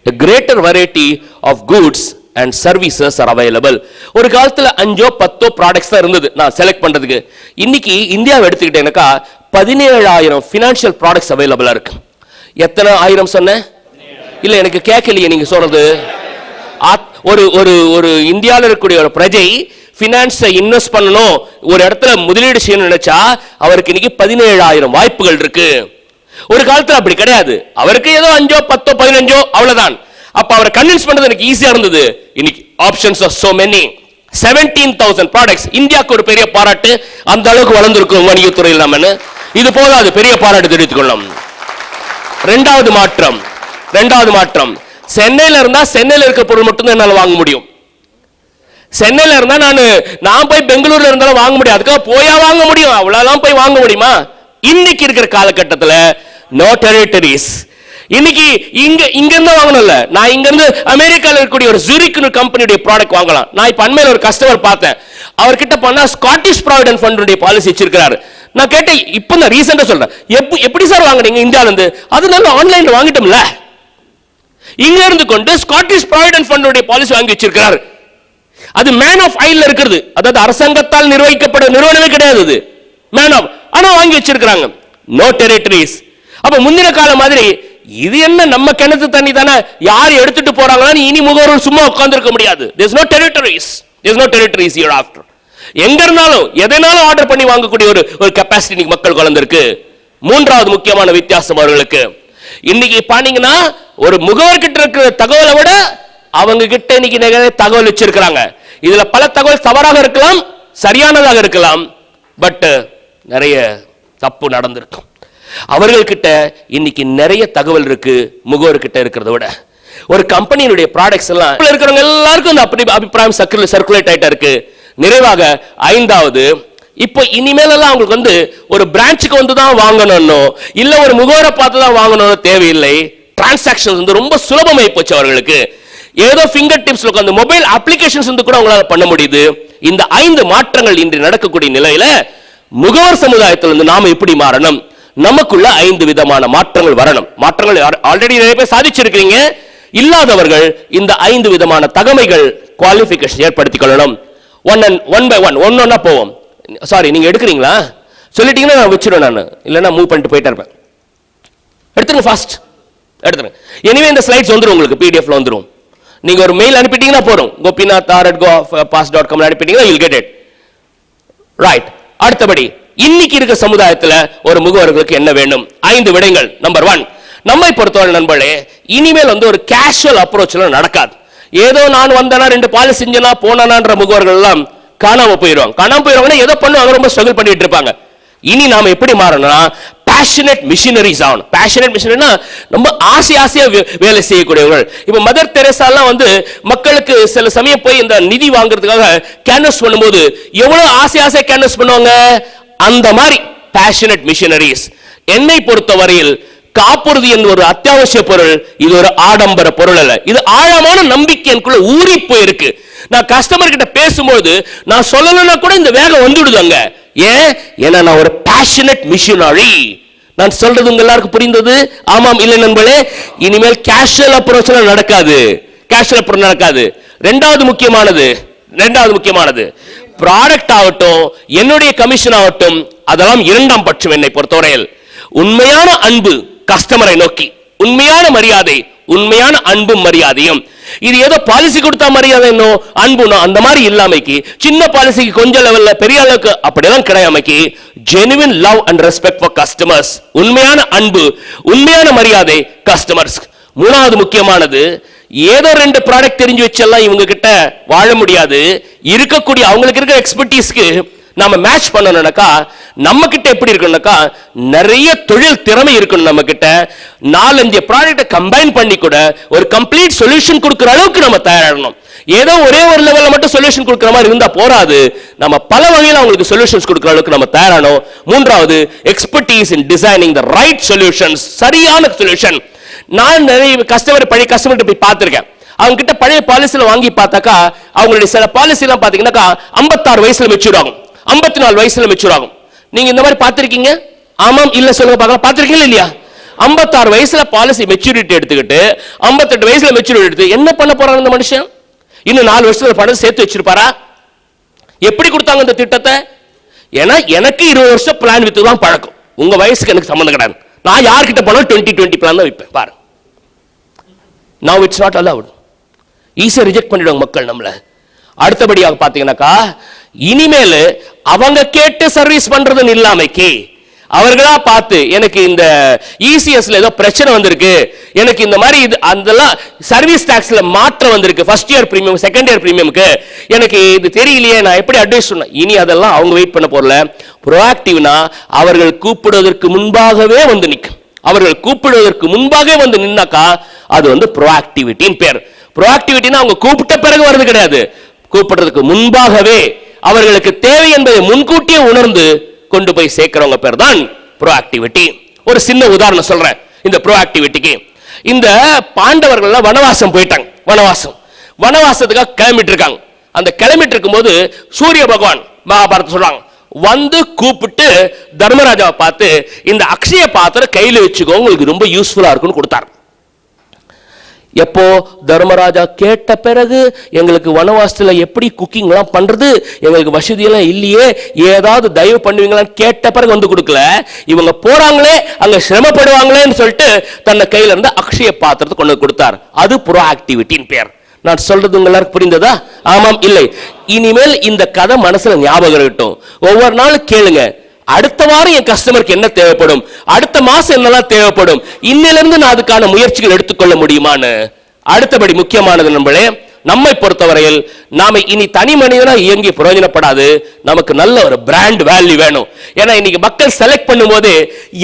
A greater variety of goods and services are available. ஒரு காலத்துல 5-10 ப்ராடக்ட்ஸ் தான் இருந்தது நான் செலக்ட் பண்றதுக்கு. இன்னைக்கு இந்தியாவை எடுத்துக்கிட்டேனாக்கா 17,000 ஃபினான்ஷியல் ப்ராடக்ட்ஸ் அவைலபிளா இருக்கு. எத்தனை ஆயிரம் சொன்ன? இல்ல எனக்கு கேட்கலையே நீங்க சொல்றது. ஒரு இந்தியாவில் இருக்கக்கூடிய ஒரு பிரஜை பினான்ஸை இன்வெஸ்ட் பண்ணணும், ஒரு இடத்துல முதலீடு செய்யணும்னு நினைச்சா அவருக்கு இன்னைக்கு 17,000 வாய்ப்புகள் இருக்கு. ஒரு காலத்துல அப்படி கிடையாது, அவருக்கு ஏதோ 5-10 15 அவ்வளவுதான். அப்ப அவரை கன்வின்ஸ் பண்றது எனக்கு ஈஸியா இருந்தது. இன்னைக்கு options are so many. 17,000 products. இந்தியாவுக்கு ஒரு பெரிய பாராட்டு, அந்த அளவுக்கு வளர்ந்திருக்கும் வணிகத்துறையில் நம்ம. இது போதாது, பெரிய பாராட்டு தெரிவித்துக் கொள்ளலாம். இரண்டாவது மாற்றம் சென்னையில இருந்தா சென்னையில இருக்க பொருள் மட்டும் தான் என்னால வாங்க முடியும். சென்னையில இருந்தா நான் போய் பெங்களூர்ல இருந்தாலும் வாங்க முடியும், அதுக்காக போயா வாங்க முடியும், அவ்வளவுதான் போய் வாங்க முடியுமா? இன்னைக்கு இருக்கிற காலகட்டத்தில் நோ டெரிட்டரிஸ். இன்னைக்கு இங்க இருந்து வாங்கணும்ல, நான் இங்க இருந்து அமெரிக்கால இருக்கக்கூடிய ஒரு ஜூரிக் கம்பெனியுடைய ப்ராடக்ட் வாங்கலாம். நான் இப்ப அண்மையில ஒரு கஸ்டமர் பார்த்தேன், அவர்கிட்ட பண்ணா ஸ்காட்டிஷ் ப்ராவிடன்ட் ஃபண்டுடைய பாலிசி வச்சிருக்காரு. நான் கேட்டேன், இப்ப நான் ரீசெண்டா சொல்றேன், எப்படி சார் வாங்குறீங்க இந்தியால இருந்து? அதனால ஆன்லைன்ல வாங்கிட்டோம்ல. இங்க இருந்து கொண்டு ஸ்காட்டிஷ் ப்ராவிடன்ட் ஃபண்டுடைய பாலிசி வாங்கி வச்சிருக்கிறார். அது மேன் ஆஃப் ஐல இருக்குது, அதாவது அரசாங்கத்தால் நிர்வகிக்கப்பட்ட நிறுவனமே கிடையாது அது, மேன் ஆஃப், ஆனா வாங்கி வச்சிருக்காங்க. No territories. அப்ப முந்தின காலம் மாதிரி இது என்ன நம்ம கிணத்து தண்ணி தானே, யார் எடுத்துட்டு போறாங்கன்னு இனி முகவர்கள் சும்மா உட்கார்ந்து இருக்க முடியாது. There's no territories. There's no territories hereafter. எங்க இருந்தாலும் எதனாலும் ஆர்டர் பண்ணி வாங்கக்கூடிய ஒரு கெபாசிட்டி மக்கள் கலந்திருக்கு. மூன்றாவது முக்கியமான வித்தியாசம் அவர்களுக்கு, இன்னைக்கு பாத்தீங்கன்னா ஒரு முகவர்கிட்ட இருக்கிற தகவலை விட அவங்க கிட்ட இன்னைக்கு நிறைய தகவல் வச்சிருக்காங்க. இதுல பல தகவல் தவறாக இருக்கலாம், சரியானதாக இருக்கலாம், பட் நிறைய தப்பு நடந்திருக்கும். அவர்கள்கிட்ட இன்னைக்கு நிறைய தகவல் இருக்கு முகவர்கிட்ட இருக்கிறத விட. ஒரு கம்பெனியினுடைய ப்ராடக்ட்ஸ் எல்லாம் இருக்கிறவங்க எல்லாருக்கும் இந்த அபிப்பிராயம் சர்க்குலேட் ஆயிட்டா இருக்கு. நிறைவாக 5வது, இப்போ இனிமேல் எல்லாம் அவங்களுக்கு ஒரு பிரான்ச்சுக்கு தான் வாங்கணும்னோ இல்ல ஒரு முகவரை பார்த்து தான் வாங்கணும்னு தேவையில்லை. டிரான்சாக்ஷன் ரொம்ப சுலபமாயி போச்சு அவர்களுக்கு. ஏதோ ஃபிங்கர் டிப்ஸ்ல உட்கார்ந்து மொபைல் அப்ளிகேஷன்ஸ் கூட அவங்களால பண்ண முடியுது. இந்த 5 மாற்றங்கள் இன்று நடக்கக்கூடிய நிலையில முகவர் சமுதாயத்திலிருந்து நாம எப்படி மாறணும்? நமக்குள்ள 5 விதமான மாற்றங்கள் வரணும். மாற்றங்கள் ஆல்ரெடி நிறைய பேர் சாதிச்சிருக்கீங்க. இல்லாதவர்கள் இந்த 5 விதமான தகமைகள் குவாலிஃபிகேஷன் ஏற்படுத்திக் கொள்ளணும். ஒன் பை ஒன் ஒன்னொன்னா போவோம். சாரி, நீங்க எடுக்கிறீங்களா? சொல்லிட்டீங்கன்னா நான் வச்சிருவேன், நான் இல்லைன்னா மூவ் பண்ணிட்டு போயிட்டே இருப்பேன். எடுத்துருங்க, ஃபாஸ்ட் எடுத்துருங்க. எனிவே இந்த ஸ்லைட்ஸ் வந்துடும் உங்களுக்கு, பிடிஎஃப்ல வந்துடும். நீங்க ஒரு மெயில் அனுப்பிட்டீங்கன்னா போறோம், gopinath@gopass.com அனுப்பிட்டீங்கன்னா you'll get it. Right. அடுத்தபடி இன்னைக்கு இருக்க சமுதாயத்துல ஒரு முகவர்களுக்கு என்ன வேண்டும்? 5 விடயங்கள். நம்பர் 1, நம்மை பொறுத்தவரை நண்பர்களே, இனிமேல் ஒரு கேஷுவல் அப்ரோச்ல நடக்காது. ஏதோ நான் வந்தனா 2 பாலிசி செஞ்சனா போனான்ற முகவர்கள் எல்லாம் காணாம போயிருவாங்க. ஏதோ பண்ணுவாங்க, ரொம்ப ஸ்ட்ரகிள் பண்ணிட்டு இருப்பாங்க. இனி நாம எப்படி மாறணும்னா பேஷனேட் மிஷனரிஸ் ஆகணும். பேஷனேட் மிஷனரினா ரொம்ப ஆசையா வேலை செய்யக்கூடியவர்கள். இப்ப மதர் தெரேசா எல்லாம் மக்களுக்கு சில சமயம் போய் இந்த நிதி வாங்குறதுக்காக கேன்வஸ் பண்ணும்போது எவ்வளவு ஆசையா கேன்வஸ் பண்ணுவாங்க. அந்த மாதிரி பேஷனேட் மிஷனரிஸ். என்னை பொறுத்தவரையில் காப்புறுதி என்று ஒரு அத்தியாவசிய பொருள், இது ஒரு ஆடம்பர பொருள் அல்ல. இது ஆழமான நம்பிக்கை எனக்குள்ள ஊறி போயிருக்கு. நான் கஸ்டமர் கிட்ட பேசும்போது நான் சொல்லலைன்னா கூட இந்த வேகம் வந்துடுதாங்க. ஏன்? ஏன்னா நான் ஒரு பேஷனட் மிஷனரி. நான் சொல்றது உங்க எல்லாருக்கும் புரிந்தது? ஆமாம் இல்லை நண்பர்களே? இனிமேல் கேஷுவல் அப்ரோச் நடக்காது, கேஷுவல் அப்ரோச் நடக்காது. ரெண்டாவது முக்கியமானது ப்ராடக்ட் ஆகட்டும், என்னுடைய கமிஷன் ஆகட்டும், அதெல்லாம் இரண்டாம் பட்சம். என்னை பொறுத்தவரையில் உண்மையான அன்பு கஸ்டமரை நோக்கி, உண்மையான மரியாதை, உண்மையான அன்பும் மரியாதையும். இது ஏதோ பாலிசி கொடுத்தா மரியாதை இன்னும் அன்புனோ அந்த மாதிரி இல்லாமைக்கு, சின்ன பாலிசிக்கு கொஞ்சம் லெவல்ல பெரிய அளவுக்கு அப்படியெல்லாம் கிடையாமைக்கு, genuine love and respect for customers, உண்மையான அன்பு, உண்மையான மரியாதை கஸ்டமர்ஸ். மூணாவது முக்கியமானது, ஏதோ 2 ப்ராடக்ட் தெரிஞ்சு வச்செல்லாம் இவங்க கிட்ட வாழ முடியாது. இருக்கக்கூடிய அவங்களுக்கு இருக்கிற எக்ஸ்பர்டீஸ்க்கு நாம மேட்ச் பண்ணணும்னாக்கா நம்ம கிட்ட எப்படி இருக்கணும்னாக்கா நிறைய தொழில் திறமை இருக்கணும். நம்ம கிட்ட 4-5 ப்ராடக்ட்டை கம்பைன் பண்ணி கூட ஒரு கம்ப்ளீட் சொல்யூஷன் கொடுக்கிற அளவுக்கு நம்ம தயாராகணும். ஏதோ ஒரே ஒரு லெவல்ல மட்டும் சொல்யூஷன் கொடுக்கிற மாதிரி இருந்தா போராது. நம்ம பல வகையில் அவங்களுக்கு சொல்யூஷன்ஸ் கொடுக்கிற அளவுக்கு நம்ம தயாராகணும். மூன்றாவது, expertise in designing the right solutions, சரியான சொல்யூஷன். நான் நிறைய பழைய கஸ்டமர்கிட்ட போய் பார்த்திருக்கேன். அவங்க கிட்ட பழைய பாலிசில வாங்கி பார்த்தாக்கா அவங்களுடைய சில பாலிசி எல்லாம் பாத்தீங்கன்னாக்கா 56 வயசுல மெச்சூர் ஆகும், 54 வயசுல மெச்சூர் ஆகும். நீங்க இந்த மாதிரி பார்த்திருக்கீங்க? ஆமாம் இல்ல சொல்லுங்க பார்க்கலாம். பார்த்திருக்கீங்களா இல்லையா? 56 வயசுல பாலிசி மெச்சூரிட்டி எடுத்துக்கிட்டு 58 வயசுல மெச்சூரிட்டி எடுத்து என்ன பண்ண போறாங்க இந்த மனுஷன்? இன்னும் 4 வருஷத்துல பணம் சேர்த்து வச்சிருப்பாரா? எப்படி கொடுத்தாங்க இந்த திட்டத்தை? ஏன்னா எனக்கு 20 வருஷம் பிளான் வித்து தான் பழக்கம். உங்க வயசுக்கு எனக்கு சம்பந்தம் கிடையாது. நான் யார்கிட்ட போனாலும் 2020 பிளான் தான் வைப்பேன். பாருங்க, now it's not allowed. ஈஸியா ரிஜெக்ட் பண்ணிடுவாங்க மக்கள் நம்மள. அடுத்தபடியாக பாத்தீங்கன்னாக்கா இனிமேல் அவங்க கேட்டு சர்வீஸ் பண்றதுன்னு இல்லாமைக்கு அவர்களா பார்த்து எனக்கு இந்த இசிஎஸ்ல ஏதோ பிரச்சனை வந்திருக்கு, எனக்கு இந்த மாதிரி இது அதெல்லாம் சர்வீஸ் டாக்ஸ்ல மாற்றம் வந்திருக்கு, first year premium second year பிரீமியமுக்கு எனக்கு இது தெரியலையே, நான் எப்படி அட்வைஸ் சொன்னேன். இனி அதெல்லாம் அவங்க வெயிட் பண்ண போறல. ப்ரோஆக்டிவ்னா அவர்கள் கூப்பிடுவதற்கு முன்பாகவே வந்து நிற்கும். அவர்கள் கூப்பிடுவதற்கு முன்பாகவே வந்து நின்னாக்கா அது வந்து ப்ரோஆக்டிவிட்டின்னு பேர். ப்ரோஆக்டிவிட்டினா அவங்க கூப்பிட்ட பிறகு வருது கிடையாது, கூப்பிடுறதுக்கு முன்பாகவே அவர்களுக்கு தேவை என்பதை முன்கூட்டியே உணர்ந்து கொண்டு போய் சேர்க்கிறவங்க பேர் தான் ப்ரோஆக்டிவிட்டி. ஒரு சின்ன உதாரணம் சொல்றேன் இந்த ப்ரோஆக்டிவிட்டிக்கு. இந்த பாண்டவர்கள் வனவாசம் போயிட்டாங்க. வனவாசத்துக்காக கிளம்பிட்டு இருக்காங்க. அந்த கிளம்பிட்டு இருக்கும்போது சூரிய பகவான் மகாபாரதம் சொல்றாங்க வந்து கூப்பிட்டு தர்மராஜாவை பார்த்து இந்த அக்ஷய பாத்திரம் கையில் வச்சுக்கோ, உங்களுக்கு ரொம்ப யூஸ்ஃபுல்லா இருக்குன்னு கொடுத்தார். எப்போ தர்மராஜா கேட்ட பிறகு எங்களுக்கு வனவாசத்துல எப்படி குக்கிங்லாம் பண்றது, எங்களுக்கு வசதியெல்லாம் இல்லையே, ஏதாவது தயவு பண்ணுவீங்களான்னு கேட்ட பிறகு வந்து கொடுக்கல. இவங்க போறாங்களே அங்க சிரமப்படுவாங்களேன்னு சொல்லிட்டு தன்னை கையில இருந்து அக்ஷய பாத்திரத்தை கொண்டு கொடுத்தார். அது ப்ரோஆக்டிவிட்டின் பேர். நான் சொல்றது உங்களுக்கு புரிந்ததா? ஆமாம் இல்லை? இனிமேல் இந்த கதை மனசுல ஞாபகம் இருக்கட்டும். ஒவ்வொரு நாளும் கேளுங்க, அடுத்த வாரம் என் கஸ்டமருக்கு என்ன தேவைப்படும், அடுத்த மாசம் என்னெல்லாம் தேவைப்படும், இன்னிலிருந்து நான் அதுக்கான முயற்சிகள் எடுத்துக்கொள்ள முடியுமான்னு. அடுத்தபடி முக்கியமானது நம்மளே, நம்மை பொறுத்தவரையில் நாம இனி தனி மனிதனா இயங்கி பிரயோஜனப்படாது, நமக்கு நல்ல ஒரு பிராண்ட் வேல்யூ வேணும். ஏன்னா இன்னைக்கு மக்கள் செலக்ட் பண்ணும்போது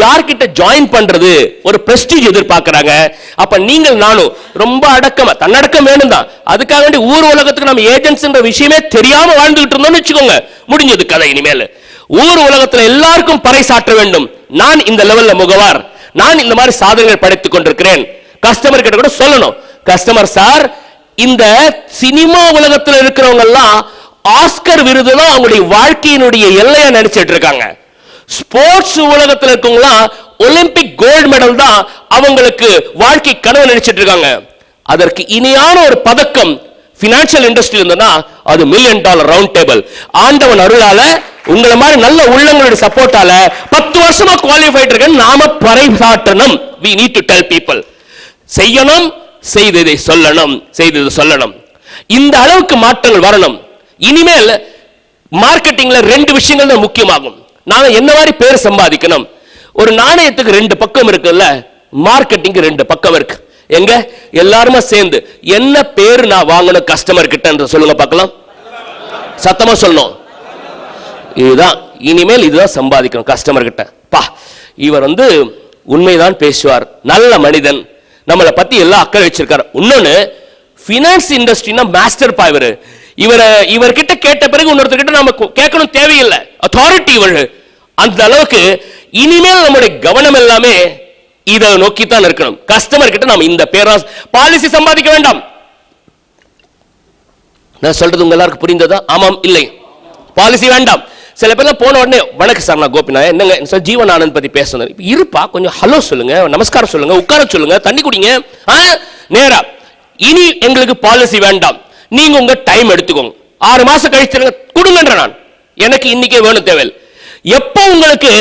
யார்கிட்ட ஜாயின் பண்றது ஒரு பிரஸ்டீஜ் எதிர்பார்க்கறாங்க. அப்ப நீங்கள் நானும் ரொம்ப அடக்கமா, தன்னடக்கம் வேணும் தான், அதுக்காக வேண்டி ஊர் உலகத்துக்கு நம்ம ஏஜென்ட்ஸ்ன்ற விஷயமே தெரியாம வாழ்ந்துகிட்டு இருந்தோம்னு வச்சுக்கோங்க, முடிஞ்சது கதை. இனிமேல் ஊர் உலகத்துல எல்லாருக்கும் பறைசாற்ற வேண்டும், நான் இந்த லெவல்ல முகவார், நான் இந்த மாதிரி சாதனைகள் படைத்துக் கொண்டிருக்கிறேன். கஸ்டமர் கிட்ட கூட சொல்லணும், கஸ்டமர் சார் இந்த சினிமா உலகத்தில் இருக்கிறவங்க எல்லாம் ஆஸ்கர் விருது தான் அவங்களுடைய வாழ்க்கையினுடைய எல்லையா நினைச்சிட்டு இருக்காங்க. ஸ்போர்ட்ஸ் உலகத்தில் இருக்கவங்க ஒலிம்பிக் கோல்டு மெடல் தான் அவங்களுக்கு வாழ்க்கை கனவு நினைச்சிட்டு இருக்காங்க. அதற்கு இணையான ஒரு பதக்கம் பினான்சியல் இண்டஸ்ட்ரி இருந்ததுன்னா அது $1 மில்லியன் ரவுண்ட் டேபிள். ஆண்டவன் அருளால உங்களை மாதிரி நல்ல உள்ளங்களுடைய சப்போர்ட்டால 10 வருஷமா குவாலிஃபைட் இருக்க நாம பறைசாற்றணும். we need to tell people, செய்யணும், செய்ததை சொல்லணும், செய்ததை சொல்லணும். இந்த அளவுக்கு மாற்றங்கள் வரணும். இனிமேல் மார்க்கெட்டிங்ல 2 விஷயங்கள் தான் முக்கியமாகும். நாம என்ன மாதிரி பேர் சம்பாதிக்கணும். ஒரு நாணயத்துக்கு 2 பக்கம் இருக்குல்ல, மார்க்கெட்டிங் 2 பக்கம் இருக்கு. எங்க எல்லாருமே சேர்ந்து என்ன பேர் நான் வாங்கணும் கஸ்டமர் கிட்ட சொல்லுங்க பார்க்கலாம், சத்தமா சொல்லணும். இதுதான் இனிமேல், இதுதான் சம்பாதிக்கணும் கஸ்டமர் கிட்ட. பா இவர் வந்து உண்மைதான் பேசுவார், நல்ல மனிதன், நம்மளை பத்தி எல்லாம் அக்கறை வச்சிருக்காரு. இன்னொன்னு பினான்ஸ் இண்டஸ்ட்ரினா மாஸ்டர் பா இவர்கிட்ட கேட்ட பிறகு இன்னொருத்தர்கிட்ட நம்ம கேட்கணும் தேவையில்லை, அத்தாரிட்டி இவர். அந்த அளவுக்கு இனிமேல் நம்முடைய கவனம் எல்லாமே இதை நோக்கித்தான் இருக்கணும். கஸ்டமர் கிட்ட நாம இந்த பேராஸ் பாலிசி சம்பாதிக்க வேண்டாம். நான் சொல்றது உங்க எல்லாருக்கும் புரிந்ததா? ஆமாம் இல்லை? பாலிசி வேண்டாம். சில பேர்லாம் போன உடனே வணக்கம் சார், நான் கோபிநாத், என்னங்க சார் ஜீவன் ஆனந்த் பத்தி பேசணும். இருப்பா, கொஞ்சம் ஹலோ சொல்லுங்க, நமஸ்காரம் சொல்லுங்க, உட்கார சொல்லுங்க, தண்ணி குடிங்க, நேரா. இனி எங்களுக்கு பாலிசி வேண்டாம், நீங்க உங்க டைம் எடுத்துக்கோங்க, 6 மாசம் கழிச்சு கொடுங்கன்ற. நான் எனக்கு இன்னைக்கே வேணும் தேவையில்லை. எப்போ உங்களுக்கு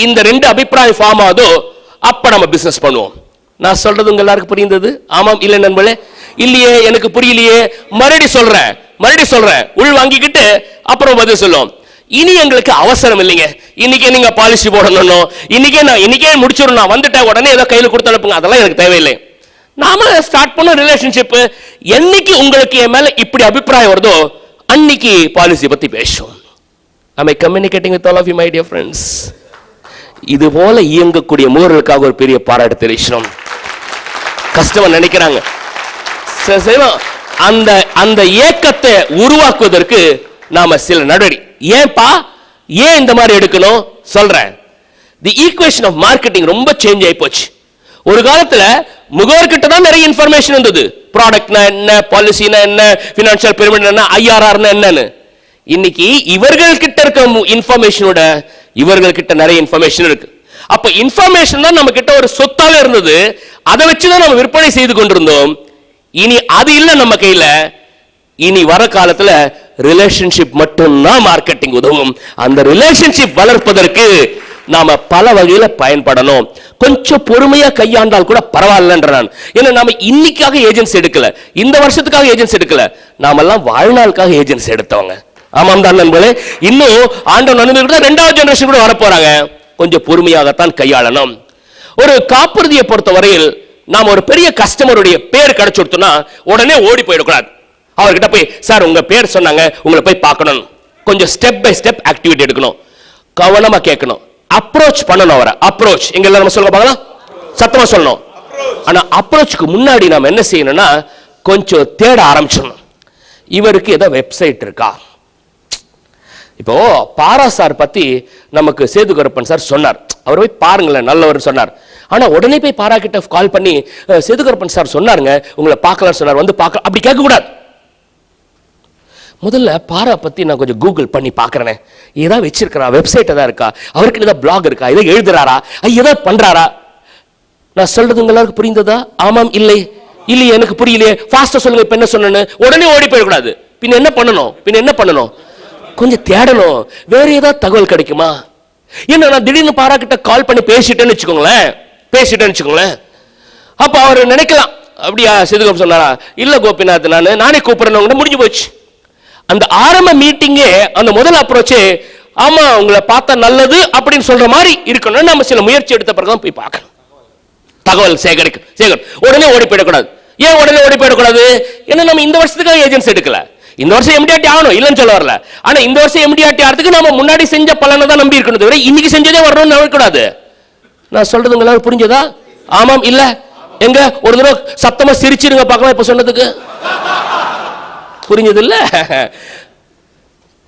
இந்த 2 அபிப்பிராயம் ஃபார்ம் ஆகுதோ அப்ப நம்ம பிசினஸ் பண்ணுவோம். நான் சொல்றது உங்க எல்லாருக்கும் புரிந்தது? ஆமாம் இல்லை நண்பர்களே? இல்லையே, எனக்கு புரியலையே, மறுபடியும் சொல்றேன், உள் வாங்கிக்கிட்டு அப்புறம் பதில் சொல்லுவோம். இனி எங்களுக்கு அவசரம் இல்லைங்க, இன்னைக்கே நீங்க பாலிசி போடணும், இன்னைக்கே முடிச்சிடணும், நான் வந்துட்டேன் உடனே ஏதோ கையில் கொடுத்து அனுப்புங்க, அதெல்லாம் எனக்கு தேவையில்லை. நாம ஸ்டார்ட் பண்ண ரிலேஷன்ஷிப். என்னைக்கு உங்களுக்கு என் மேல இப்படி அபிப்பிராயம் வருதோ அன்னைக்கு பாலிசி பத்தி பேசுவோம். Am I communicating with all of you, my dear friends? இது போல இயங்கக்கூடிய மூவர்களுக்காக ஒரு பெரிய பாராட்டு தெரிவிக்கணும். கஸ்டமர் நினைக்கிறாங்க அந்த ஏக்கத்தை உருவாக்குவதற்கு நாம சில நடவடிக்கை. ஏன் இந்த மாதிரி எடுக்கணும் சொல்றேன். தி ஈக்குவேஷன் ஆஃப் மார்க்கெட்டிங் ரொம்ப சேஞ்ச் ஆகி போச்சு. ஒரு காலத்துல முகவர்கிட்ட தான் நிறைய இன்ஃபர்மேஷன் இருந்தது. ப்ராடக்ட்னா என்ன, பாலிசினா என்ன, ஃபினான்ஷியல் பிரமிட் என்ன, ஐஆர்ஆர்னா என்னன்னு. இன்னைக்கு இவர்கள் கிட்ட இருக்க இன்ஃபர்மேஷனோட இவர்கள் கிட்ட நிறைய இன்ஃபர்மேஷன் இருக்கு. அப்ப இன்ஃபர்மேஷன் தான் நம்ம கிட்ட ஒரு சொத்தாவே இருந்தது, அதை வச்சுதான் நம்ம விற்பனை செய்து கொண்டிருந்தோம். இனி அது இல்ல நம்ம கையில. இனி வர காலத்துல ரிலேஷன்ஷிப் மட்டும்தான் மார்க்கெட்டிங் உதவும். அந்த ரிலேஷன்ஷிப் வளர்ப்பதற்கு நாம பல வகையில பயன்படணும். கொஞ்சம் பொறுமையா கையாண்டால் கூட பரவாயில்லன்றான். ஏன்னா நாம இன்னைக்காக ஏஜென்சி எடுக்கல, இந்த வருஷத்துக்காக ஏஜென்சி எடுக்கல, நாமெல்லாம் வாழ்நாளுக்காக ஏஜென்சி எடுத்தவங்க. ஆமாம் தான் நண்பர்களே. இன்னும் ஆண்டவன் அனுமதி 2வது ஜெனரேஷன் கூட வரப்போறாங்க. கொஞ்சம் பொறுமையாகத்தான் கையாளணும். ஒரு காப்புறுதியை பொறுத்த வரையில் நாம் ஒரு பெரிய கஸ்டமருடைய பேர் கிடைச்சுடுத்தோம்னா உடனே ஓடி போயிடக்கூடாது. அவர்கிட்ட போய் சார் உங்க பேர் சொன்னாங்க, உங்களை போய் பார்க்கணும். கொஞ்சம் ஸ்டெப் பை ஸ்டெப் ஆக்டிவிட்டி எடுக்கணும், கவனமா கேட்கணும், அப்ரோச் பண்ணணும். அவரை அப்ரோச் எங்க எல்லாரும் சொல்ல பார்க்கலாம், சத்தமா சொல்லணும். ஆனா அப்ரோச்சுக்கு முன்னாடி நாம என்ன செய்யணும்னா கொஞ்சம் தேட ஆரம்பிச்சிடணும். இவருக்கு ஏதோ வெப்சைட் இருக்கா? இப்போ பாரா சார் பத்தி நமக்கு சேது கருப்பன் சார் சொன்னார், அவர் போய் பாருங்களேன் நல்லவர் சொன்னார். ஆனா உடனே போய் பாரா கிட்ட கால் பண்ணி சேது கருப்பன் சார் சொன்னாருங்க உங்களை பார்க்கலாம் சொன்னார், வந்து பார்க்க, அப்படி கேட்க கூடாது. முதல்ல பாரா பத்தி நான் கொஞ்சம் கூகுள் பண்ணி பார்க்கறேன், ஏதாவது வச்சிருக்கிறா, வெப்சைட் ஏதாவது இருக்கா, அவருக்கு ஏதாவது பிளாக் இருக்கா, ஏதாவது எழுதுறாரா, ஏதாவது பண்றாரா. நான் சொல்றது உங்களுக்கு புரிந்ததா? ஆமாம் இல்லை? இல்லையே, எனக்கு புரியலையே, ஃபாஸ்டா சொல்லுங்க, இப்ப என்ன சொன்னேன்னு உடனே ஓடி போயிடக்கூடாது. பின்ன என்ன பண்ணணும்? கொஞ்சம் தேடணும். வேற ஏதாவது தகவல் கிடைக்குமா? என்ன நான் திடீர்னு பாரா கிட்ட கால் பண்ணி பேசிட்டேன்னு வச்சுக்கோங்களேன், அப்ப அவர் நினைக்கலாம் அப்படியா சேதுகோபி சொன்னாரா, இல்ல கோபிநாத் நானே கூப்பிடுறேன், முடிஞ்சு போச்சு. அந்த ஆரம்ப மீட்டிங்கே, அந்த முதல் அப்ரோச்சே, ஆமா உங்களை பார்த்தா நல்லது அப்படின்னு சொல்ற மாதிரி இருக்கணும். நம்ம சில முயற்சி எடுத்த பிறகுதான் போய் பார்க்கணும், தகவல் சேகரிக்க. உடனே ஓடி போயிடக்கூடாது. ஏன் உடனே ஓடி போயிடக்கூடாது? ஏன்னா நம்ம இந்த வருஷத்துக்காக ஏஜென்சி எடுக்கல, இந்த வருஷம் எம்டிஆர்டி ஆகணும் இல்லைன்னு சொல்ல வரல. ஆனா இந்த வருஷம் எம்டிஆர்டி ஆகிறதுக்கு நம்ம முன்னாடி செஞ்ச பலனை தான் நம்பி இருக்கணும், தவிர இன்னைக்கு செஞ்சதே வரணும்னு நினைக்கக்கூடாது. நான் சொல்றது உங்களுக்கு புரிஞ்சதா? ஆமாம் இல்ல? எங்க ஒரு தடவை சத்தமா சிரிச்சிருங்க பார்க்கலாம். இப்ப சொன்னதுக்கு புரிஞ்சது இல்ல?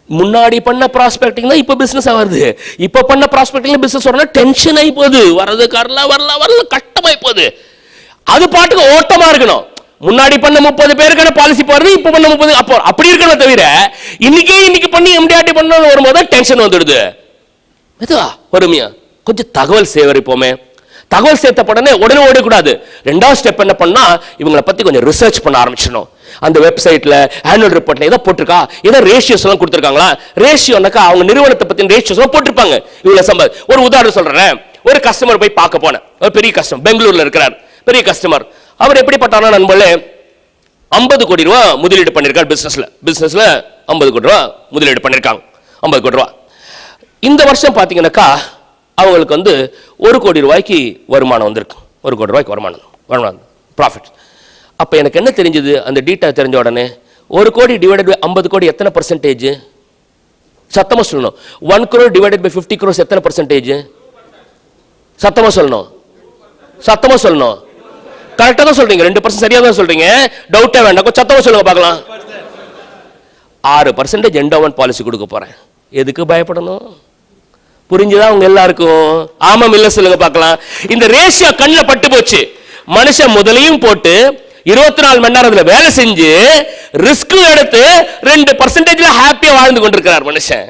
முன்னாடி பண்ண ப்ராஸ்பெக்டிங் தான் இப்ப பிசினஸ் ஆகுது. இப்ப பண்ண ப்ராஸ்பெக்டிங்ல பிசினஸ் வரல, டென்ஷன் ஆகி போகுது, வரது வரல கட்டமாயி போகுது. அது பாட்டுக்கு ஓட்டமா இருக்கணும். முன்னாடி பண்ண 30 பேருக்கான பாலிசி போறது, இப்ப பண்ண 30 அப்போ அப்படி இருக்கணும், தவிர இன்னைக்கு பண்ணி எம்டிஆர்டி பண்ண வரும்போது டென்ஷன் வந்துடுது. மெதுவா பொறுமையா கொஞ்சம் தகவல் சேகரிப்போமே. தகவல் சேர்த்த உடனே ஓடக்கூடாது. 2வது ஸ்டெப் என்ன பண்ணா, இவங்களை பத்தி கொஞ்சம் ரிசர்ச் பண்ண ஆரம்பிச்சிடணும். அந்த வெப்சைட்ல ஆனுவல் ரிப்போர்ட்ல ஏதோ போட்டிருக்கா, ஏதோ ரேஷியோஸ் எல்லாம் கொடுத்திருக்காங்களா? ரேஷியோனாக்கா அவங்க நிறுவனத்தை பத்தி ரேஷியோஸ் எல்லாம் போட்டிருப்பாங்க. இவ்வளவு ஒரு உதாரணம் சொல்றேன். ஒரு கஸ்டமர் போய் பார்க்க போனேன், ஒரு பெரிய கஸ்டமர் பெங்களூர்ல இருக்கிறார், பெரிய கஸ்டமர். அவர் எப்படிப்பட்டாரா நண்பர்களே, 50 கோடி ரூபாய் முதலீடு பண்ணிருக்கார் பிசினஸ்ல 50 கோடி ரூபாய் முதலீடு பண்ணிருக்காங்க. 50 கோடி ரூபாய். இந்த வருஷம் பாத்தீங்கன்னாக்கா அவங்களுக்கு 1 கோடி ரூபாய்க்கு வருமானம் வந்திருக்கு. 1 கோடி ரூபாய்க்கு வருமானம் ப்ராஃபிட். அப்ப எனக்கு என்ன தெரிஞ்சது, அந்த டீட்டா தெரிஞ்ச உடனே 1 கோடி டிவைடட் பை 50 கோடி எத்தனை பர்சன்டேஜ்? சத்தமா சொல்லணும். 1 crore டிவைடட் பை 50 crores எத்தனை பர்சன்டேஜ்? சத்தமா சொல்லணும். கரெக்டா தான் சொல்றீங்க, 2% சரியா தான் சொல்றீங்க, டவுட்டே வேண்டாம். சத்தமா சொல்லுங்க பார்க்கலாம். 6% என்டோமென்ட் பாலிசி கொடுக்க போறேன். எதுக்கு பயப்படணும்? புரிஞ்சுதா உங்க எல்லாருக்கும்? ஆமாம் இல்ல சொல்லுங்க பார்க்கலாம். இந்த ரேஷியோ கண்ணில் பட்டு போச்சு. மனுஷன் முதலையும் போட்டு 24 மணி நேரம் அதுல வேலை செஞ்சு ரிஸ்க் எடுத்து 2% ஹாப்பியா வாழ்ந்து கொண்டிருக்கிறார் மனுஷன்.